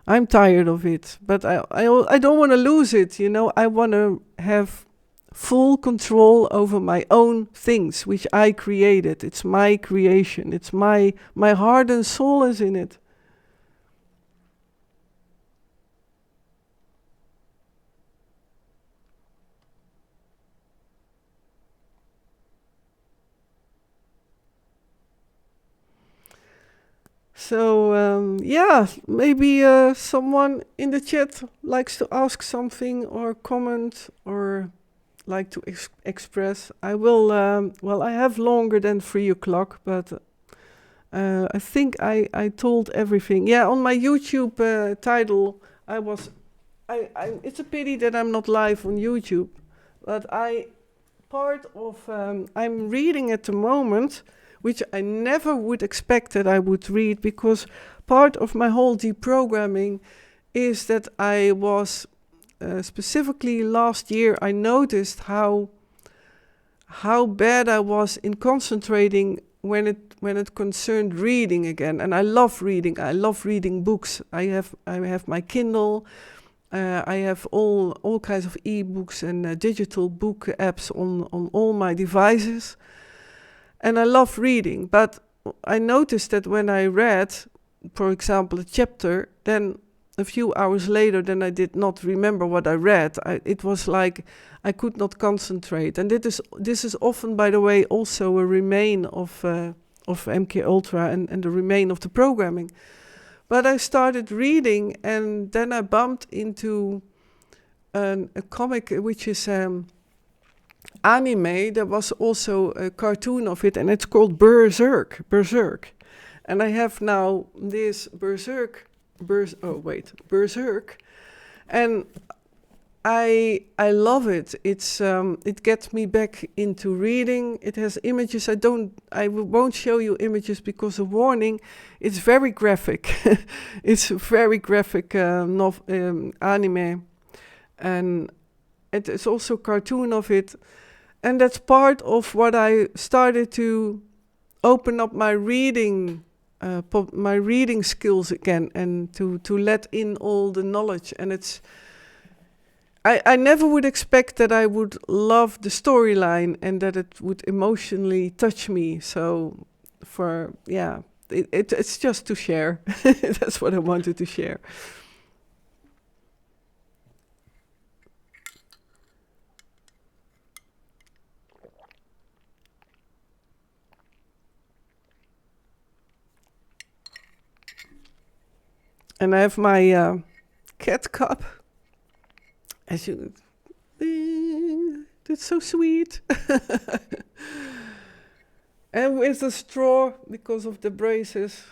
I'm tired of it, but I don't want to lose it, you know. I want to have full control over my own things, which I created. It's my creation. It's my heart and soul is in it. So yeah, maybe someone in the chat likes to ask something or comment or like to express. I will. Well, I have longer than 3 o'clock, but I think I told everything. Yeah, on my YouTube title, I was. It's a pity that I'm not live on YouTube, but part of. I'm reading at the moment, which I never would expect that I would read, because part of my whole deprogramming is that I was specifically last year, I noticed how bad I was in concentrating when it concerned reading again. And I love reading. I love reading books. I have my Kindle. I have all kinds of e-books and digital book apps on all my devices. And I love reading, but I noticed that when I read, for example, a chapter, then a few hours later, then I did not remember what I read. It was like I could not concentrate. And this is often, by the way, also a remain of MKUltra and the remain of the programming. But I started reading, and then I bumped into a comic which is anime. There was also a cartoon of it, and it's called Berserk. And I have now this Berserk, and I love it. It gets me back into reading. It has images. I won't show you images because of warning. It's very graphic. It's a very graphic anime, and it is also a cartoon of it. And that's part of what I started to open up my reading skills again, and to let in all the knowledge. And I never would expect that I would love the storyline and that it would emotionally touch me. So it's just to share. That's what I wanted to share. And I have my cat cup. As you, that's so sweet. And with a straw because of the braces.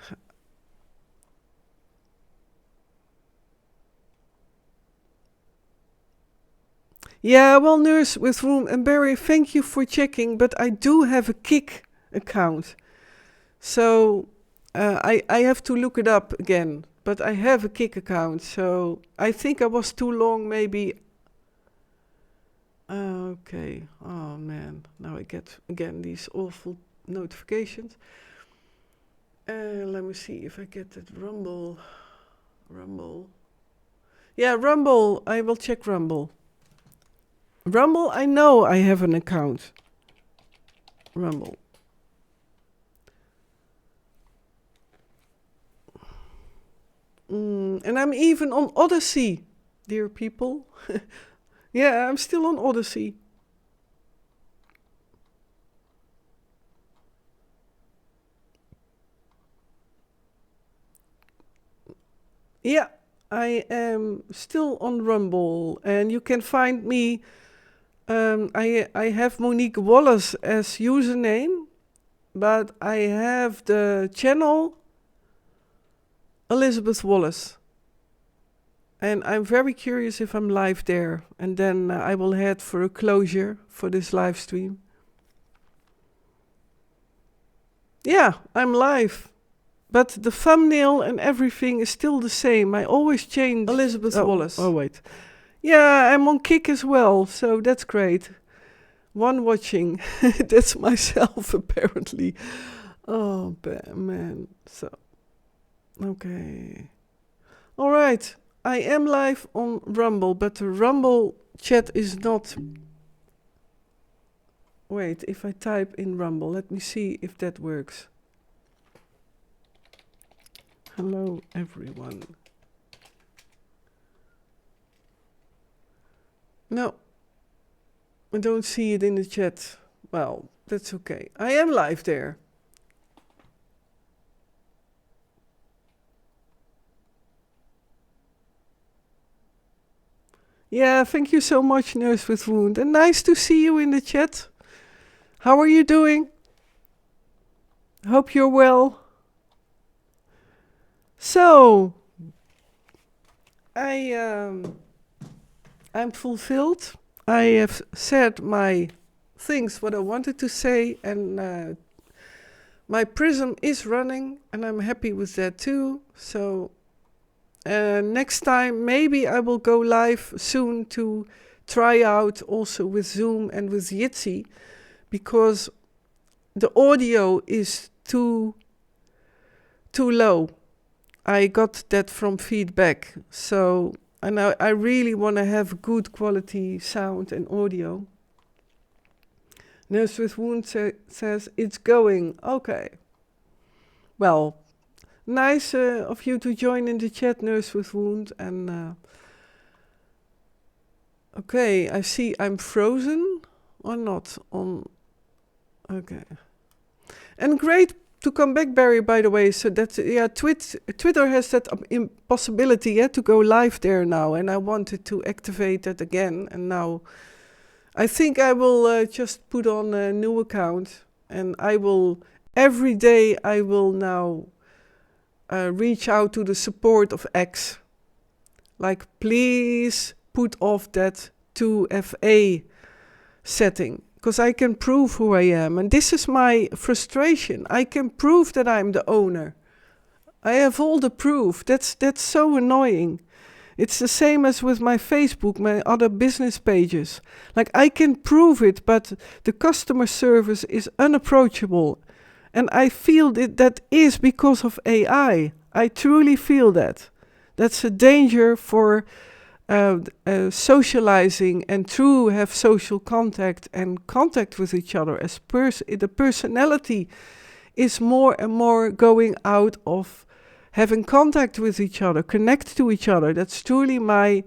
Yeah, well, Nurse with Room and Barry, thank you for checking, but I do have a Kik account. So I have to look it up again, but I have a Kik account, so I think I was too long, maybe. Okay, oh man, now I get again these awful notifications. Let me see if I get that Rumble. Yeah, Rumble, I will check Rumble. Rumble, I know I have an account. Rumble. And I'm even on Odyssey, dear people. Yeah, I'm still on Odyssey. Yeah, I am still on Rumble, and you can find me. I have Monique Wallace as username, but I have the channel Elizabeth Wallace. And I'm very curious if I'm live there. And then I will head for a closure for this live stream. Yeah, I'm live. But the thumbnail and everything is still the same. I always change Elizabeth Wallace. Oh, wait. Yeah, I'm on Kik as well, so that's great. One watching. That's myself, apparently. Oh, man. So, okay. All right. I am live on Rumble, but the Rumble chat is not... Wait, if I type in Rumble, let me see if that works. Hello, everyone. No, I don't see it in the chat. Well, that's okay. I am live there. Yeah, thank you so much, Nurse with Wound. And nice to see you in the chat. How are you doing? Hope you're well. So, I'm fulfilled. I have said my things, what I wanted to say, and my prism is running, and I'm happy with that too. So, next time, maybe I will go live soon to try out also with Zoom and with Jitsi, because the audio is too low. I got that from feedback. So, and I really want to have good quality sound and audio. Nurse with Wound says, it's going. Okay. Well, nice of you to join in the chat, Nurse with Wound. And okay, I see I'm frozen or not on. Okay. And great to come back, Barry, by the way. So that, yeah, Twitter has that impossibility to go live there now. And I wanted to activate that again. And now I think I will just put on a new account. And I will, every day, I will now reach out to the support of X. Like, please put off that 2FA setting. Because I can prove who I am. And this is my frustration. I can prove that I'm the owner. I have all the proof. That's so annoying. It's the same as with my Facebook, my other business pages. Like, I can prove it, but the customer service is unapproachable. And I feel that is because of AI. I truly feel that. That's a danger for socializing and true have social contact and contact with each other as the personality is more and more going out of having contact with each other, connect to each other. That's truly my,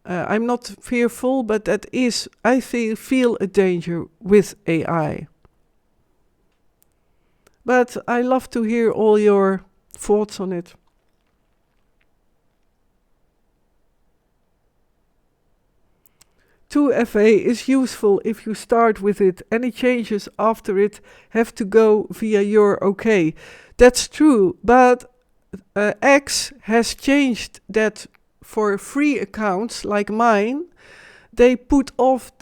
I'm not fearful, but that is, I feel a danger with AI. But I love to hear all your thoughts on it. .2FA is useful if you start with it. Any changes after it have to go via your OK. That's true, but X has changed that for free accounts like mine. They put off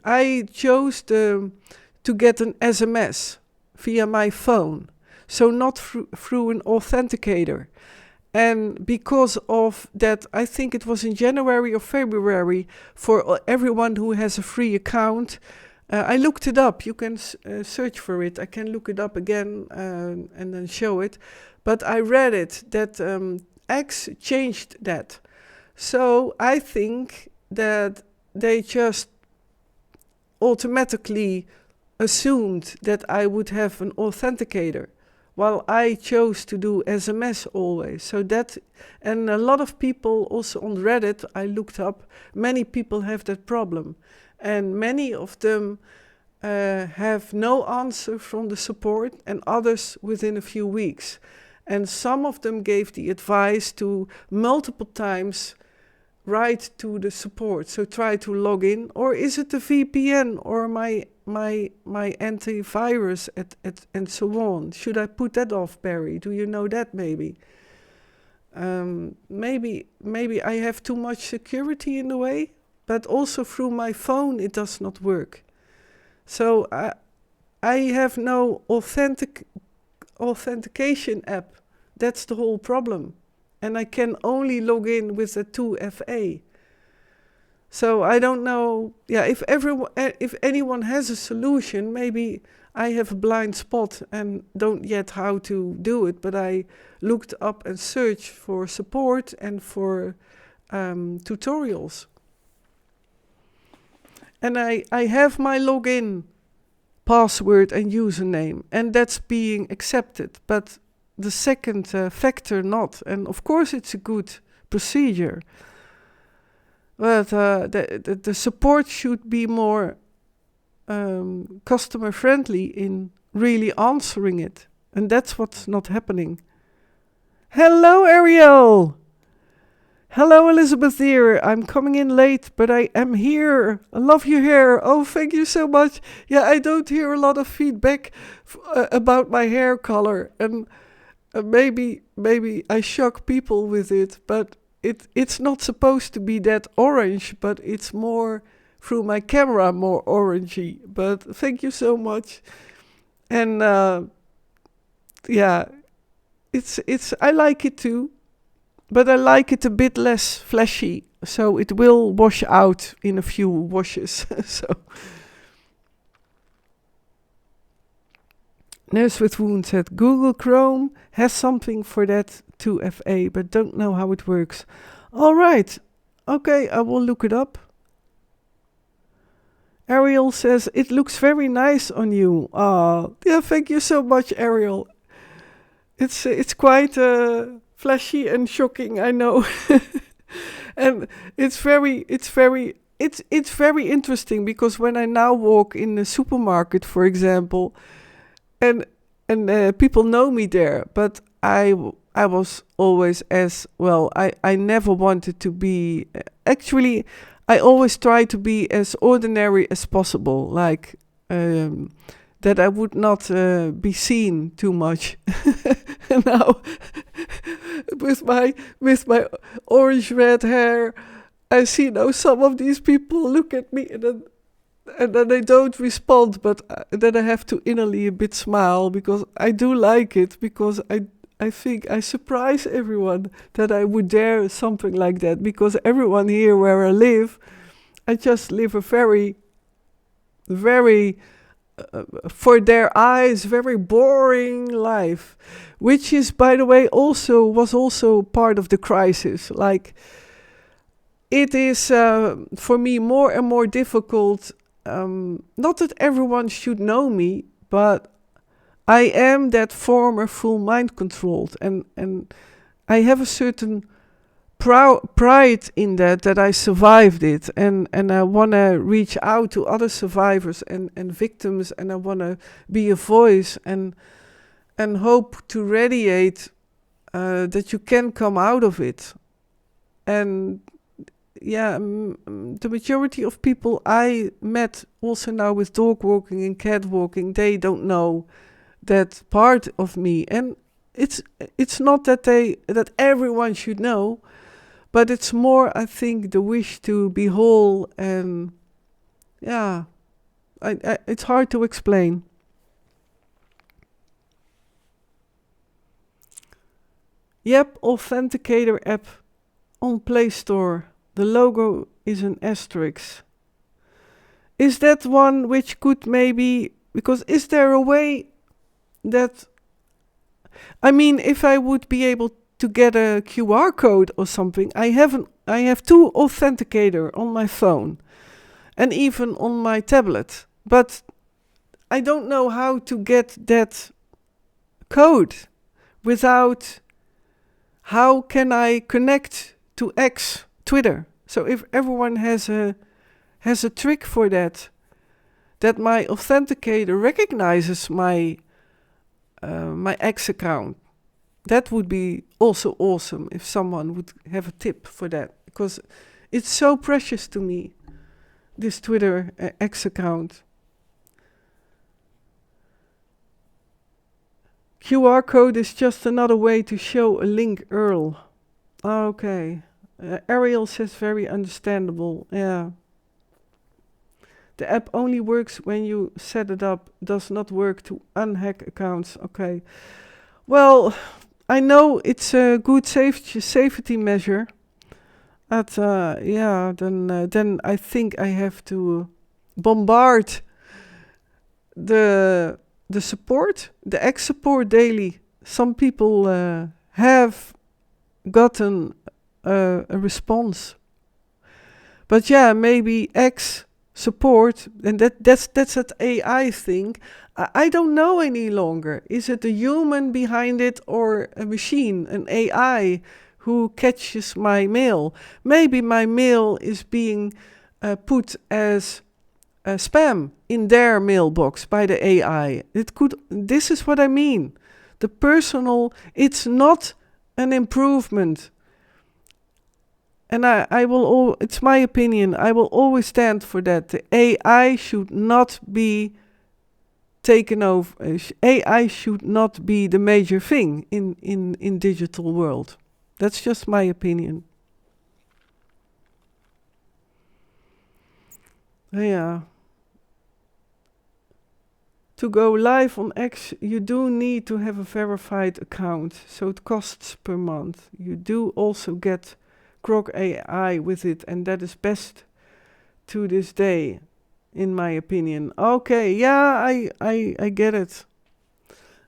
I chose to get an SMS via my phone, so not through an authenticator. And because of that, I think it was in January or February, for everyone who has a free account, I looked it up. You can search for it. I can look it up again and then show it. But I read it, that X changed that. So I think that they just automatically assumed that I would have an authenticator, while I chose to do SMS always. So that, and a lot of people also on Reddit, I looked up, many people have that problem. And many of them have no answer from the support, and others within a few weeks. And some of them gave the advice to multiple times write to the support. So try to log in, or is it the VPN or my antivirus and so on? Should I put that off, Barry? Do you know that maybe? Maybe I have too much security in the way, but also through my phone it does not work. So I have no authentication app. That's the whole problem. And I can only log in with a .2FA. So I don't know. Yeah, if anyone has a solution, maybe I have a blind spot and don't yet how to do it. But I looked up and searched for support and for tutorials. And I have my login password and username, and that's being accepted. But the second factor not. And of course it's a good procedure. But the support should be more customer friendly in really answering it. And that's what's not happening. Hello, Ariel! Hello, Elizabeth dear. I'm coming in late, but I am here. I love your hair. Oh, thank you so much. Yeah, I don't hear a lot of feedback about my hair color. And maybe I shock people with it, but it's not supposed to be that orange, but it's more through my camera more orangey. But thank you so much. And yeah, it's I like it too, but I like it a bit less flashy, so it will wash out in a few washes. So Nurse with Wound said Google Chrome has something for that .2FA, but don't know how it works. All right. Okay, I will look it up. Ariel says, it looks very nice on you. Yeah, thank you so much, Ariel. It's quite flashy and shocking, I know. And it's very interesting, because when I now walk in the supermarket, for example, and people know me there, but I was always as well. I never wanted to be. Actually, I always try to be as ordinary as possible, like that I would not be seen too much. Now, with my orange red hair, I see now some of these people look at me and then they don't respond, but then I have to innerly a bit smile, because I do like it, because I think I surprise everyone that I would dare something like that, because everyone here where I live, I just live a very, very, for their eyes, very boring life, which is, by the way, was also part of the crisis. Like, it is for me more and more difficult. Not that everyone should know me, but I am that former full mind controlled, and I have a certain pride in that I survived it, and I want to reach out to other survivors and victims, and I want to be a voice and hope to radiate that you can come out of it. And yeah, the majority of people I met also now with dog walking and cat walking, they don't know that part of me, and it's not that everyone should know, but it's more, I think, the wish to be whole, and yeah, it's hard to explain. Yep, Authenticator app on Play Store. The logo is an asterisk. Is that one which could maybe, because is there a way that, I mean, if I would be able to get a QR code or something, I have two Authenticator on my phone and even on my tablet, but I don't know how to get that code without, how can I connect to X, Twitter? So if everyone has a trick for that my authenticator recognizes my X account, that would be also awesome if someone would have a tip for that, because it's so precious to me, this Twitter X account. QR code is just another way to show a link, Earl. Okay. Ariel says very understandable. Yeah. The app only works when you set it up. Does not work to unhack accounts. Okay. Well, I know it's a good safety measure. But yeah, then I think I have to bombard the support, the X support daily. Some people have gotten a response, but yeah, maybe X support, and that's that AI thing. I don't know any longer. Is it a human behind it or a machine, an AI who catches my mail? Maybe my mail is being put as spam in their mailbox by the AI. This is what I mean. The personal, it's not an improvement. And I will, it's my opinion, I will always stand for that. The AI should not be taken over. AI should not be the major thing in digital world. That's just my opinion. Yeah. To go live on X, you do need to have a verified account, so it costs per month. You do also get Grok AI with it, and that is best to this day, in my opinion. Okay, yeah, I get it.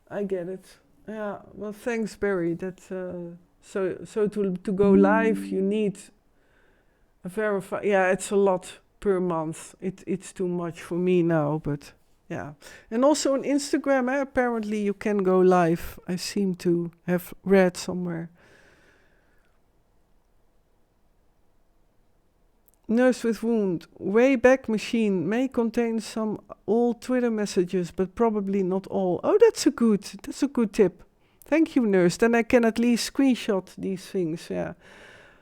I get it. Yeah, well, thanks, Barry. That so to go live, you need a verify. Yeah, it's a lot per month. It's too much for me now, but yeah. And also on Instagram, apparently you can go live. I seem to have read somewhere. Nurse with wound. Wayback Machine may contain some old Twitter messages, but probably not all. Oh, that's a good tip. Thank you, nurse. Then I can at least screenshot these things. Yeah.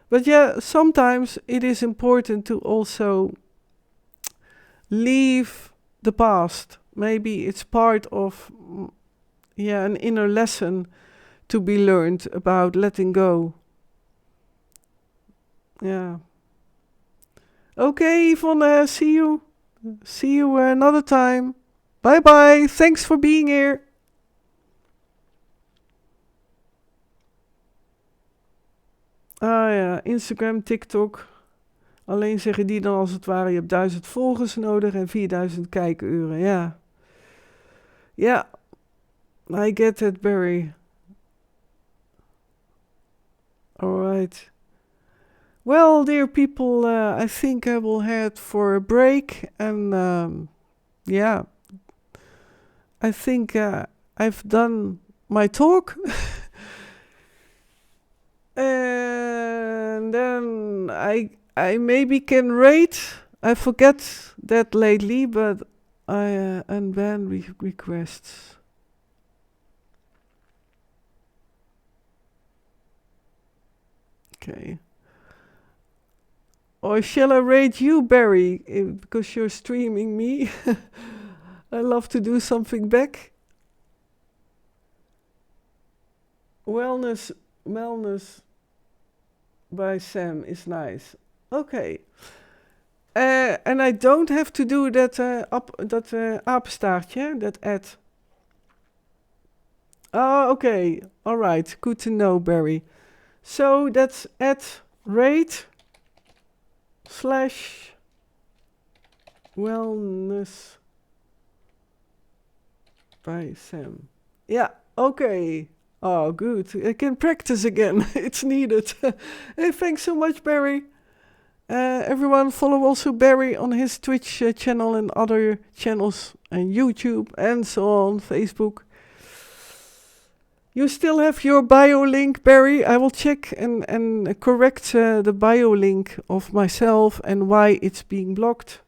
But yeah, sometimes it is important to also leave the past. Maybe it's part of an inner lesson to be learned about letting go. Yeah. Okay, Yvonne, see you. See you another time. Bye bye. Thanks for being here. Ah ja, Instagram, TikTok. Alleen zeggen die dan als het ware, je hebt 1000 volgers nodig en 4000 kijkuren. Ja. Ja, I get that, Barry. Alright. Well, dear people, I think I will head for a break. And yeah, I think I've done my talk. And then I maybe can rate. I forget that lately, but I and ban requests. Okay. Or shall I rate you, Barry, because you're streaming me? I love to do something back. Wellness by Sam is nice. Okay. And I don't have to do that apenstaartje, that ad. Oh, okay. All right. Good to know, Barry. So that's at rate / wellness by Sam. Yeah, okay. Oh, good. I can practice again. It's needed. Hey, thanks so much, Barry. Everyone follow also Barry on his Twitch channel and other channels and YouTube and so on, Facebook. You still have your bio link, Barry. I will check and correct the bio link of myself and why it's being blocked.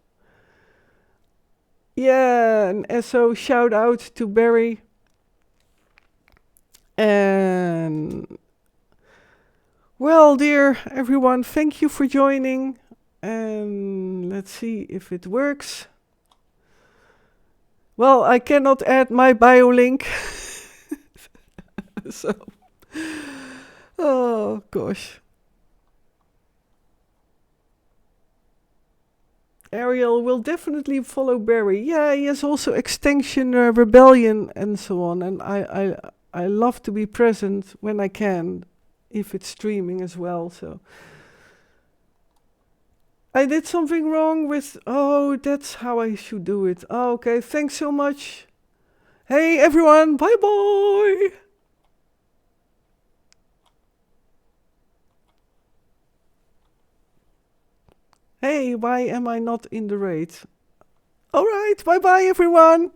Yeah, and so shout out to Barry. And well, dear everyone, thank you for joining. And let's see if it works. Well, I cannot add my bio link. So, oh gosh. Ariel will definitely follow Barry. Yeah, he has also Extinction Rebellion and so on. And I love to be present when I can, if it's streaming as well. So I did something wrong with. Oh, that's how I should do it. Oh, okay, thanks so much. Hey everyone, bye bye. Hey, why am I not in the raid? All right, bye bye everyone.